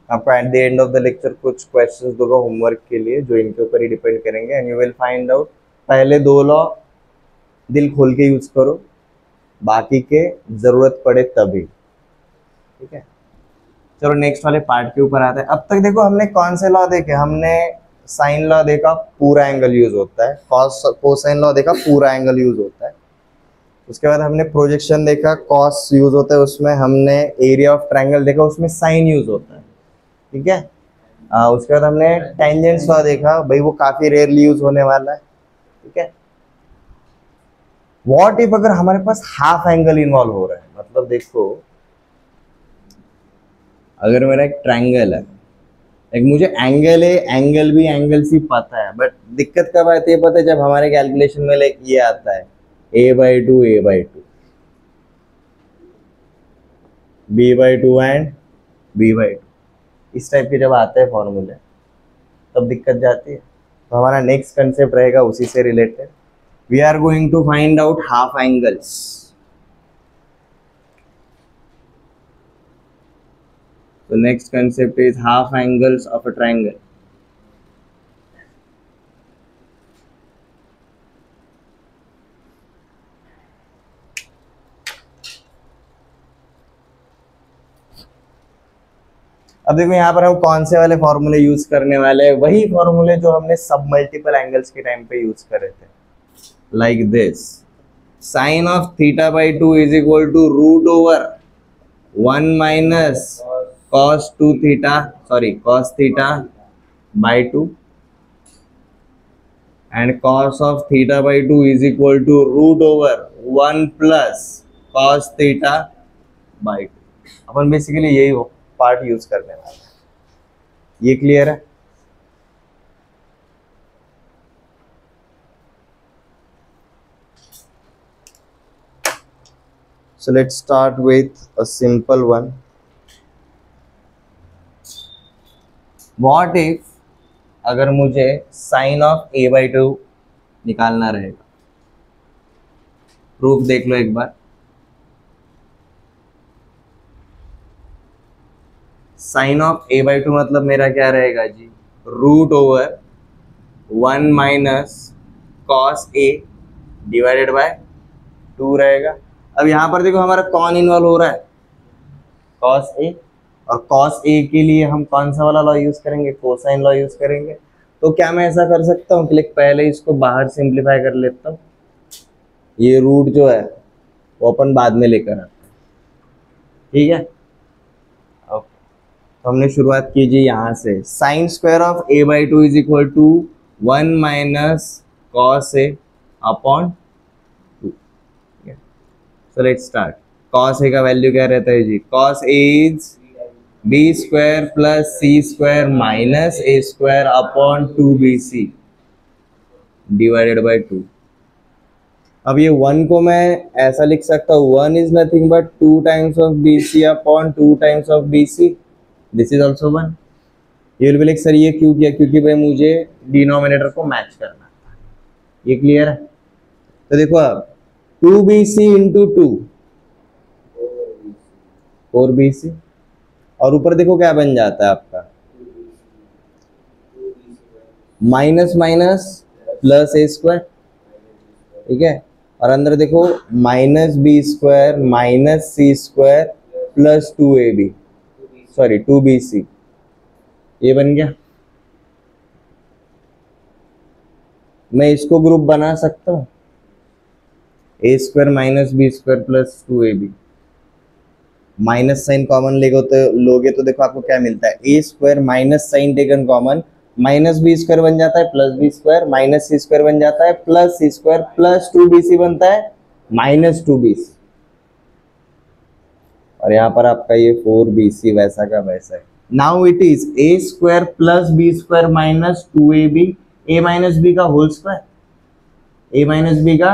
आपको at the end of the lecture कुछ क्वेश्चंस दूंगा होमवर्क के लिए, जो इनके ऊपर ही डिपेंड करेंगे, and you will find out. पहले 2 लॉ दिल खोल के यूज करो, बाकी के जरूरत पड़े तभी, ठीक है। चलो नेक्स्ट वाले पार्ट के ऊपर आते हैं। अब तक देखो हमने कौन से लॉ देखे, हमने साइन लॉ देखा, पूरा एंगल यूज होता है, कॉस कोसाइन लॉ देखा, पूरा एंगल यूज होता है। उसके बाद हमने प्रोजेक्शन देखा, कॉस यूज होता है उसमें, हमने एरिया ऑफ ट्रायंगल देखा, उसमें साइन यूज होता है, ठीक है। उसके बाद हमने टेंजेंट्स लॉ देखा, भाई वो काफी रेयरली यूज होने वाला है, ठीक है। व्हाट इफ अगर हमारे पास हाफ एंगल इन्वॉल्व हो रहा है, मतलब देखो अगर मेरा एक ट्रायंगल है, एक मुझे एंगल है, एंगल भी एंगल सी पता है, बट दिक्कत कब आती है पता है, जब हमारे कैलकुलेशन में लाइक ये आता है a/2 a/2 b/2 and b/2, इस टाइप के जब आते हैं फॉर्मूले तब दिक्कत जाती है। तो हमारा नेक्स्ट कंसेप्ट रहेगा उसी से related, we are going to find out half angles. So next concept is half angles of a triangle. अब देखो यहाँ पर हम कौन से वाले फॉर्मूले यूज करने वाले हैं, वही फॉर्मूले जो हमने सब मल्टीपल एंगल्स के टाइम पे यूज करे थे, like this, sine of θ/2 is equal to root over 1 minus cos 2θ, sorry cos θ/2, and cos of θ/2 is equal to root over 1 plus cos θ/2। Upon basically यही पार्ट यूज करने वाले हैं, ये clear है? So let's start with a simple one. What if अगर मुझे sign of a/2 निकालना रहेगा, प्रूफ देख लो एक बार। साइन ऑफ a/2 मतलब मेरा क्या रहेगा जी, root over 1 minus cos a divided by 2 रहेगा। अब यहाँ पर देखो हमारा कौन इन्वॉल्व हो रहा है, कॉस a, और कॉस a के लिए हम कौन सा वाला लॉ यूज करेंगे, कोसाइन लॉ यूज करेंगे। तो क्या मैं ऐसा कर सकता हूँ कि पहले इसको बाहर सिंप्लीफाई कर लेता हूँ, ये रूट जो है वो अपन बाद में लेकर आते हैं, ठीक है। ओके, तो हमने शुरुआत कीजिए यहाँ से। Sine square of a/2 is equal to 1 minus cos a upon 2। So let's start. Cos a का वैल्यू क्या रहता है जी, cos a is b square plus c square minus a square upon 2bc divided by 2। अब ये 1 को मैं ऐसा लिख सकता हूँ, 1 is nothing but 2 times of bc upon 2 times of bc, this is also 1। ये विल लाइक सर ये क्यों किया, क्योंकि भाई मुझे डिनोमिनेटर को मैच करना था। ये क्लियर है। तो देखो अब 2bc इंटू 2 4bc, और ऊपर देखो क्या बन जाता है आपका, minus minus plus a square, ठीक है। और अंदर देखो minus B square minus C square plus 2ab, sorry 2bc, ये बन गया। मैं इसको ग्रुप बना सकता हूँ, a square minus B square plus 2ab, minus sign common लोगे तो देखो आपको क्या मिलता है, a square minus sign taken common, minus B square बन जाता है plus B square, minus C square बन जाता है plus C square, plus 2bc बनता है माइनस 2bc, और यहाँ पर आपका ये 4bc वैसा का वैसा है। Now it is a square plus B square minus 2ab, a minus B का whole square, a minus B का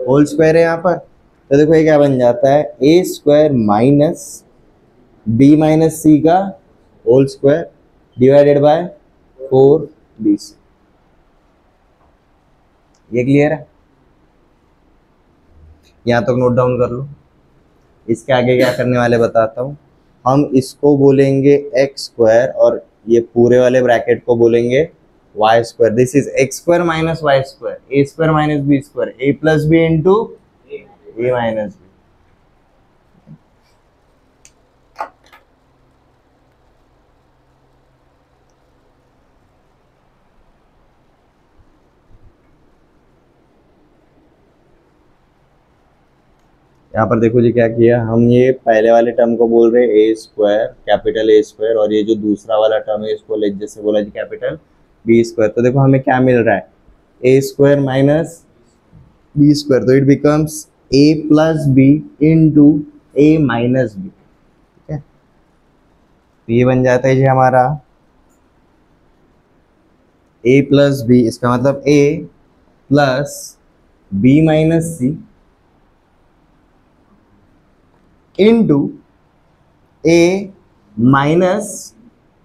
होल स्क्वायर है यहाँ पर। तो देखो ये क्या बन जाता है, a square minus b minus C का whole square divided by 4bc। ये क्लियर है, यहाँ तक नोट डाउन कर लो। इसके आगे क्या करने वाले बताता हूँ, हम इसको बोलेंगे x स्क्वायर और ये पूरे वाले ब्रैकेट को बोलेंगे y square. This is x square minus y square, a square minus b square, a plus B into a minus B. यहाँ पर देखो जी क्या किया, हम ये पहले वाले टर्म को बोल रहे हैं a square capital A square, और ये जो दूसरा वाला टर्म है इसको जैसे बोला जी कैपिटल B स्क्वायर। तो देखो हमें क्या मिल रहा है, a square minus b square, तो it becomes a plus B into a minus B, ठीक है। तो ये बन जाता है जी हमारा a प्लस बी, इसका मतलब a plus b minus C into a minus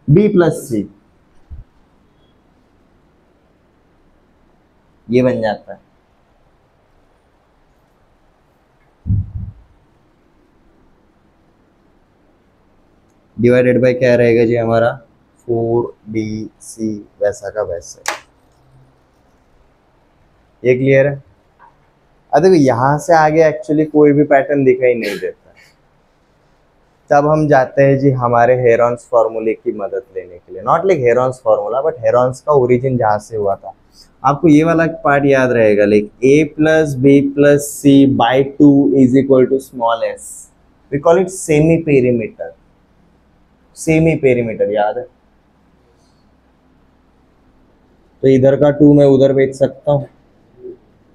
B plus C, ये बन जाता है। डिवाइडेड बाय क्या रहेगा जी हमारा 4bc वैसा का वैसा। ये क्लियर है। अब देखो यहाँ से आगे एक्चुअली कोई भी पैटर्न दिखाई नहीं देता। तब हम जाते हैं जी हमारे हेरॉन्स फॉर्मूले की मदद लेने के लिए, not like Heron's formula but Heron's का ओरिजिन जहाँ से हुआ था। आपको ये वाला पार्ट याद रहेगा, like a plus B plus C by 2 is equal to small s, we call it semi perimeter. Semi perimeter याद है, तो इधर का 2 मैं उधर भेज सकता हूँ,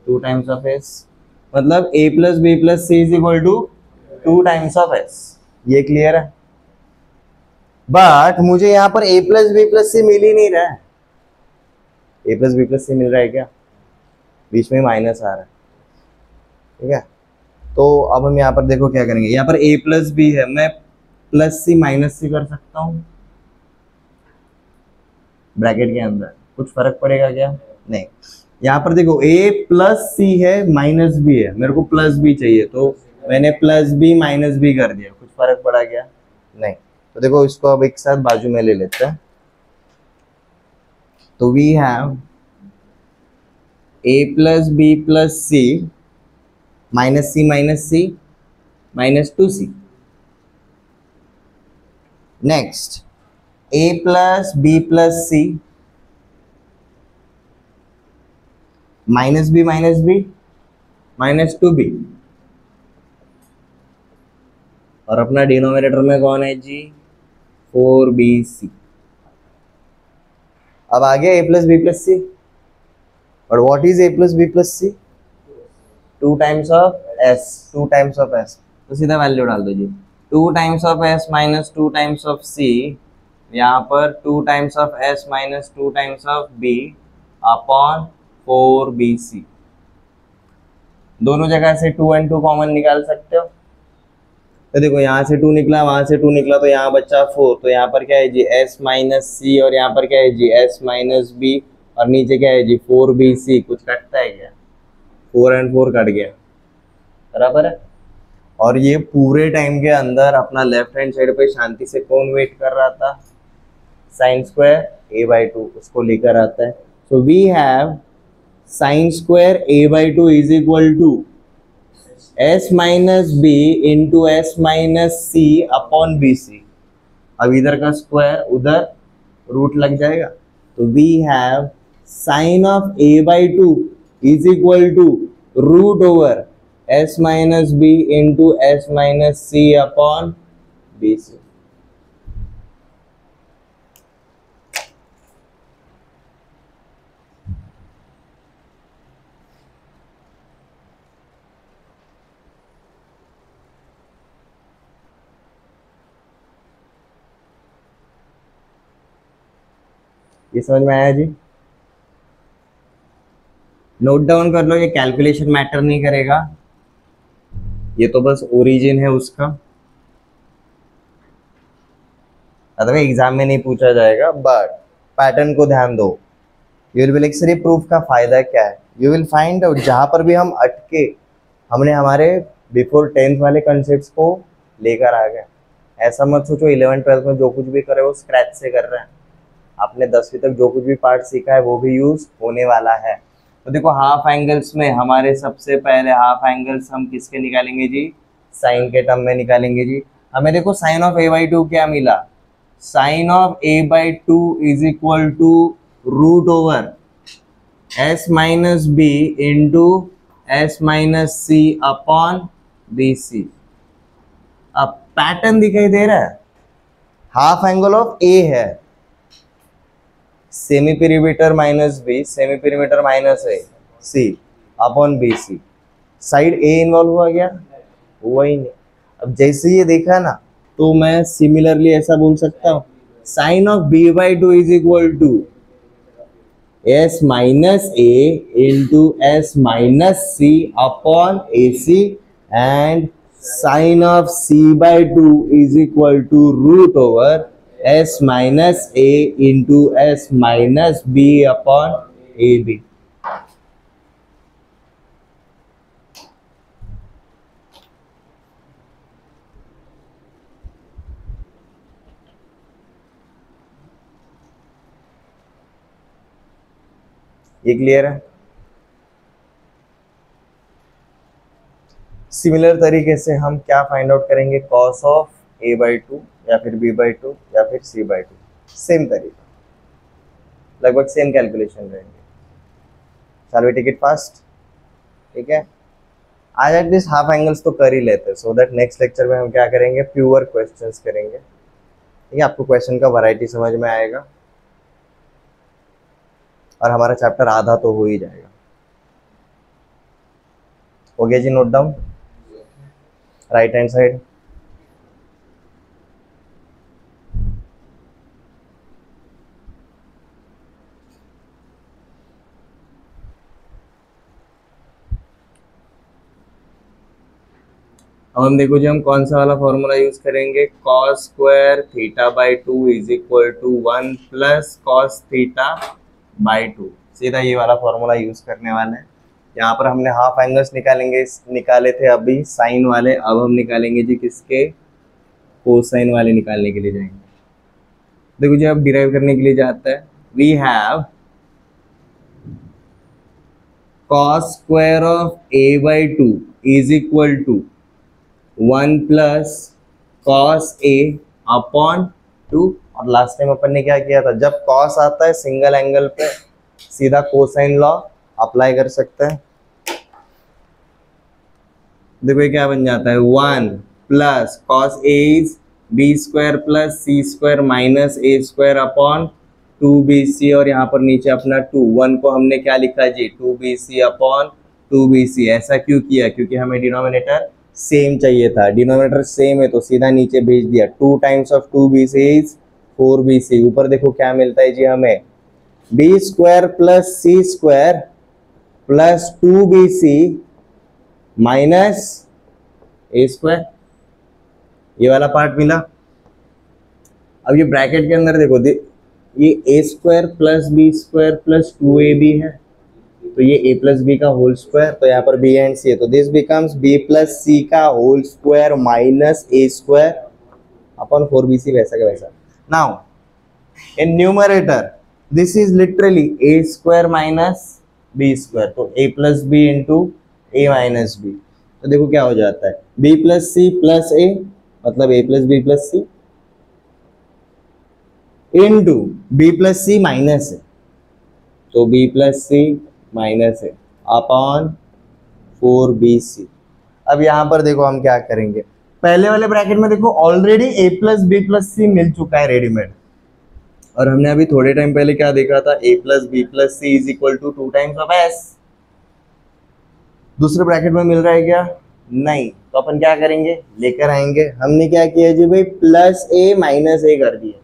2 टाइम्स ऑफ s, मतलब a plus B plus C is equal to 2 times of s। ये क्लियर है। बट मुझे यहाँ पर a plus B plus C मिल ही नहीं रहा है। a plus B plus C मिल रहा है क्या, बीच में माइनस आ रहा है, ठीक है। तो अब हम यहाँ पर देखो क्या करेंगे, यहाँ पर a प्लस बी है, मैं प्लस सी माइनस सी कर सकता हूँ ब्रैकेट के अंदर, कुछ फर्क पड़ेगा क्या? नहीं। यहाँ पर देखो a प्लस सी है माइनस बी है, मेरे को प्लस बी चाहिए तो मैंने प्लस बी माइनस बी कर दिया, कुछ फर्क पड़ा क्या? नहीं। तो देखो इसको अब एक साथ बाजू में ले लेते हैं। तो we have a plus B plus C minus C minus two C. Next a plus B plus C minus B minus two B, और अपना डिनोमिनेटर में कौन है जी? 4bc। अब आ गया a plus B plus C, और what is a plus B plus C? 2 times of s, 2 times of s, तो सीधा वैल्यू डाल दो जी। 2 times of s minus 2 times of c, यहाँ पर 2 times of s minus 2 times of b upon 4bc। दोनों जगह से 2 and 2 कॉमन निकाल सकते हो। तो देखो यहाँ से 2 निकला, वहां से 2 निकला, तो यहाँ बचा 4, तो यहाँ पर क्या है जी? s माइनस सी, और यहाँ पर क्या है जी? s माइनस बी, और नीचे क्या है जी? 4bc। कुछ कटता है क्या? 4 and 4 कट गया, बराबर है। और ये पूरे टाइम के अंदर अपना लेफ्ट हैंड साइड पे शांति से कौन वेट कर रहा था? साइन स्क्वायर a/2 उसको लेकर आता है। So we have sine square a/2 is equal to s minus B into S minus C upon B C. अब इधर का स्क्वायर उधर रूट लग जाएगा, तो we have sine of a/2 is equal to root over s minus B into S minus C upon B C. ये समझ में आया जी? नोट डाउन कर लो, ये कैलकुलेशन मैटर नहीं करेगा, ये तो बस ओरिजिन है उसका, अथवा एग्जाम में नहीं पूछा जाएगा, बट पैटर्न को ध्यान दो। You will be like sir ये प्रूफ का फायदा क्या है? यू विल फाइंड आउट जहां पर भी हम अटके, हमने हमारे बिफोर 10th वाले कंसेप्ट को लेकर आ गए। ऐसा मत सोचो 11th 12th में जो कुछ भी करे वो स्क्रैच से कर रहे हैं, आपने 10वीं तक जो कुछ भी पार्ट सीखा है वो भी यूज होने वाला है। तो देखो हाफ एंगल्स में हमारे सबसे पहले हाफ एंगल्स हम किसके निकालेंगे जी? साइन के टर्म में निकालेंगे जी। हमें देखो साइन ऑफ a/2 क्या मिला? Sine of a/2 is equal to root over s minus B into S minus C upon B C. अब पैटर्न दिखाई दे रहा है, हाफ एंगल ऑफ a है, semi perimeter minus B, semi perimeter minus A C upon B C. Side A involve हुआ गया? हुआ ही नहीं। अब जैसे ये देखा ना, तो मैं सिमिलरली ऐसा बोल सकता हूँ, sine of b/2 is equal to s minus A into S minus C upon A C, and sine of c/2 is equal to root over s minus A into S minus B upon A B. ये clear है? Similar तरीके से हम क्या find out करेंगे? Cos of a/2 या फिर b/2 या फिर c/2, सेम तरीका, लगभग सेम कैलकुलेशन रहेंगे। चल वी टेक इट फास्ट, ठीक है? आज एटलीस्ट हाफ एंगल्स तो कर ही लेते हैं, सो दैट नेक्स्ट लेक्चर में हम क्या करेंगे? प्योर क्वेश्चंस करेंगे, ठीक है? आपको क्वेश्चन का वैरायटी समझ में आएगा और हमारा चैप्टर आधा तो हो ही जाएगा। हो गया जी? Note down. Right hand side अब हम देखो जी हम कौन सा वाला फॉर्मूला यूज करेंगे, cos square theta by 2 is equal to 1 plus cos theta by 2। सीधा ये वाला फॉर्मूला यूज करने वाले हैं। यहाँ पर हमने हाफ एंगल्स निकाले थे अभी साइन वाले, अब हम निकालेंगे जी किसके, कोसाइन वाले निकालने के लिए जाएंगे। देखो जी अब डिराइव करने के लिए जाता है, we have cos square of a by 2 is equal to 1 plus cos a upon 2। और लास्ट टाइम अपन ने क्या किया था, जब cos आता है सिंगल एंगल पे सीधा कोसाइन लॉ अप्लाई कर सकते हैं। देखो ये क्या बन जाता है, 1 plus cos a is b square plus c square minus a square upon 2bc, और यहाँ पर नीचे अपना 2, 1 को हमने क्या लिखा जी 2bc अपॉन 2bc। ऐसा क्यों किया, क्योंकि हमें डिनोमिनेटर सेम चाहिए था, डिनोमिनेटर सेम है तो सीधा नीचे भेज दिया। 2 times of 2bc is 4bc। ऊपर देखो क्या मिलता है जी हमें, b square plus c square plus 2bc minus a square, ये वाला पार्ट मिला। अब ये ब्रैकेट के अंदर देखो ये a square plus B square plus 2ab है, तो ये a प्लस बी का होल स्क्वायर, तो यहाँ पर b एंड c है, तो this becomes b plus c का whole square minus a square upon 4bc, वैसा का वैसा। Now in numerator this is literally a square minus b square, तो a plus B into a minus B. तो देखो क्या हो जाता है, b plus c plus a मतलब a plus B plus c into B plus C minus है, तो बी प्लस सी माइनस है अपॉन 4bc। अब यहाँ पर देखो हम क्या करेंगे, पहले वाले ब्रैकेट में देखो already a plus B plus C मिल चुका है रेडीमेड, और हमने अभी थोड़े टाइम पहले क्या देखा था, a plus B plus C is equal to 2 times of s। दूसरे ब्रैकेट में मिल रहा है क्या, नहीं, तो अपन क्या करेंगे, लेकर आएंगे। हमने क्या किया जी भाई, प्लस a माइनस a कर दिया।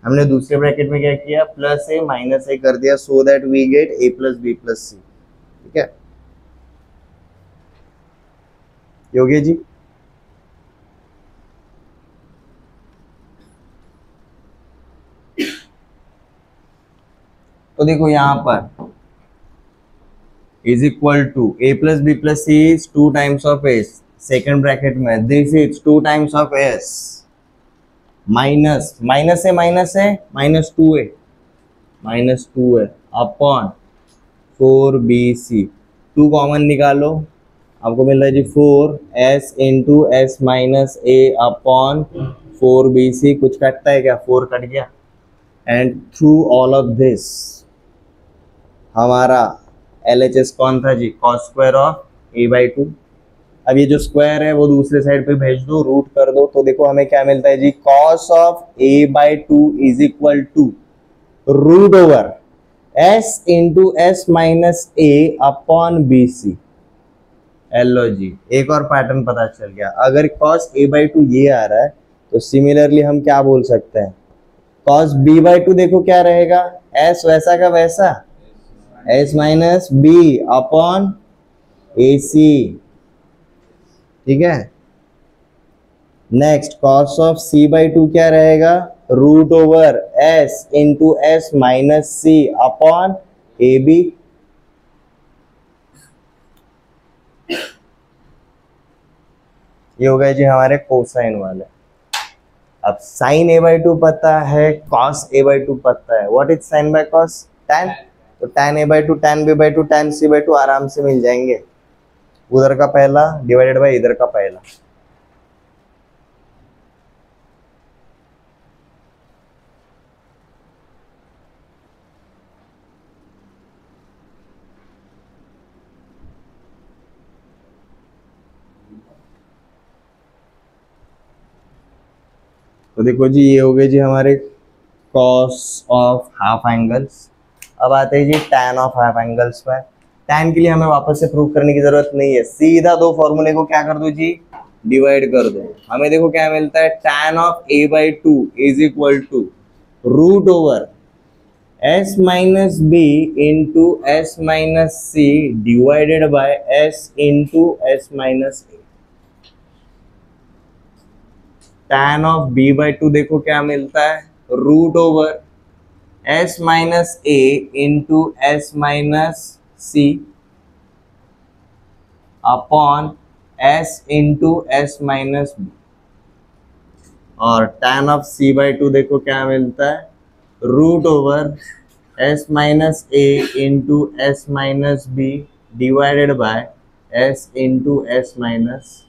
हमने दूसरे ब्रैकेट में क्या किया, प्लस a माइनस a कर दिया, so that we get a plus B plus C. ठीक है, ये हो गया जी। तो देखो यहाँ पर is equal to a plus B plus C is 2 times of s, second bracket में this is 2 times of s minus minus है माइनस 2 है अपॉन 4bc। 2 कॉमन निकालो, आपको मिल रहा है जी 4s into S minus a upon 4bc। कुछ कटता है क्या, 4 कट गया। And through all of this हमारा LHS कौन था जी, cos square of a by 2। अब ये जो स्क्वायर है वो दूसरे साइड पे भेज दो, रूट कर दो, तो देखो हमें क्या मिलता है जी, cos of a by 2 is equal to root over s into S minus a upon bc। लो जी, एक और पैटर्न पता चल गया, अगर cos a बाई 2 ये आ रहा है तो सिमिलरली हम क्या बोल सकते हैं, cos b बाई 2 देखो क्या रहेगा, s वैसा का वैसा s minus b upon ac। ठीक है, next cos of c by 2 क्या रहेगा, root over s into S minus c upon ab। ये हो गए जी हमारे कोसाइन वाले। अब साइन a बाई 2 पता है, cos a बाई 2 पता है, what is sign by cos, tan, तो tan a by 2 tan b by 2 tan c by 2 आराम से मिल जाएंगे, उधर का पहला डिवाइडेड बाय इधर का पहला। तो देखो जी ये हो गए जी हमारे कॉस ऑफ हाफ एंगल्स। अब आते हैं जी tan ऑफ हाफ एंगल्स पर। tan के लिए हमें वापस से प्रूव करने की जरूरत नहीं है, सीधा दो फॉर्मूले को क्या कर दो जी, डिवाइड कर दो। हमें देखो क्या मिलता है, tan of a by 2 is equal to root over s minus B into S minus C divided by s into S minus A. tan of b by 2 देखो क्या मिलता है, root over s minus A into S minus C upon s into S minus B. और tan of c by 2 देखो क्या मिलता है, root over s minus A into S minus B divided by s into S minus.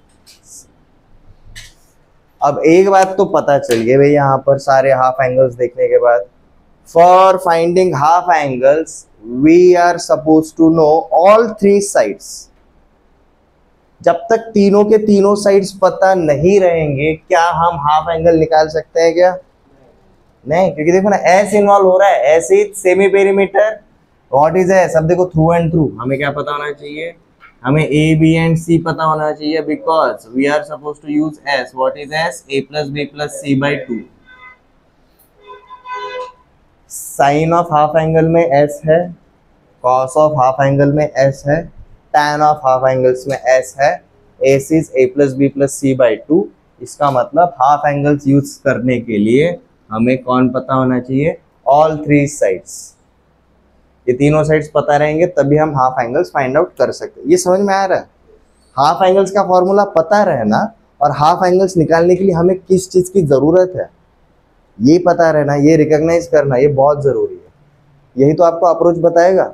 अब एक बात तो पता चल गई भाई यहाँ पर सारे हाफ एंगल्स देखने के बाद, for finding half angles we are suppose to know all three sides. जब तक तीनों के तीनों साइड्स पता नहीं रहेंगे क्या हम हाफ एंगल निकाल सकते हैं क्या? नहीं, क्योंकि देखो ना एस इन्वॉल्व हो रहा है, S is semi perimeter, what is S, अब देखो थ्रू एंड थ्रू हमें क्या पता होना चाहिए, हमें ए बी एंड सी पता होना चाहिए, because we are suppose to use S, what is S, A plus B plus C by 2। Sine of half angle में एस है, कॉस ऑफ हाफ एंगल में एस है, tan ऑफ हाफ एंगल्स में s है, S is A plus B plus C by 2। इसका मतलब half angles use करने के लिए हमें कौन पता होना चाहिए, ऑल थ्री साइड्स। ये तीनों साइड्स पता रहेंगे तभी हम हाफ एंगल्स फाइंड आउट कर सकते हैं। ये समझ में आ रहा है? हाफ एंगल्स का फॉर्मूला पता रहना और हाफ एंगल्स निकालने के लिए हमें किस चीज़ की ज़रूरत है ये पता रहना, ये रिकॉग्नाइज करना, ये बहुत ज़रूरी है। यही तो आपको अप्रोच बताएगा।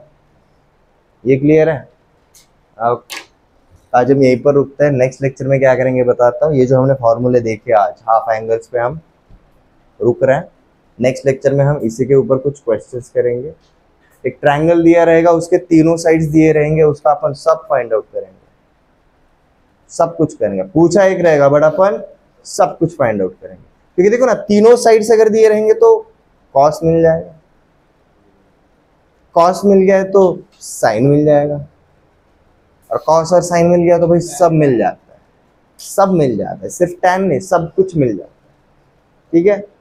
ये क्लियर है? अब आज हम यहीं पर रुकते हैं, नेक्स्ट लेक्चर में क्या करेंगे बताता हूँ। ये जो हमने फॉर्मूले देखे आज हाफ एंगल्स पे हम रुक रहे हैं, नेक्स्ट लेक्चर में हम इसी के ऊपर कुछ क्वेश्चंस करेंगे। एक ट्रायंगल दिया रहेगा, उसके तीनों साइड्स दिए रहेंगे, उसका अपन सब फाइंड आउट करेंगे, सब कुछ करेंगे। पूछा एक रहेगा बट अपन सब कुछ फाइंड आउट करेंगे, क्योंकि देखो ना तीनों साइड्स अगर दिए रहेंगे तो कॉस मिल जाएगा, कॉस मिल गया है तो साइन मिल जाएगा, और कॉस और साइन मिल गया तो भाई सब मिल जाता है, सब मिल जाता है, सिर्फ tan नहीं सब कुछ मिल जाता है। ठीक है?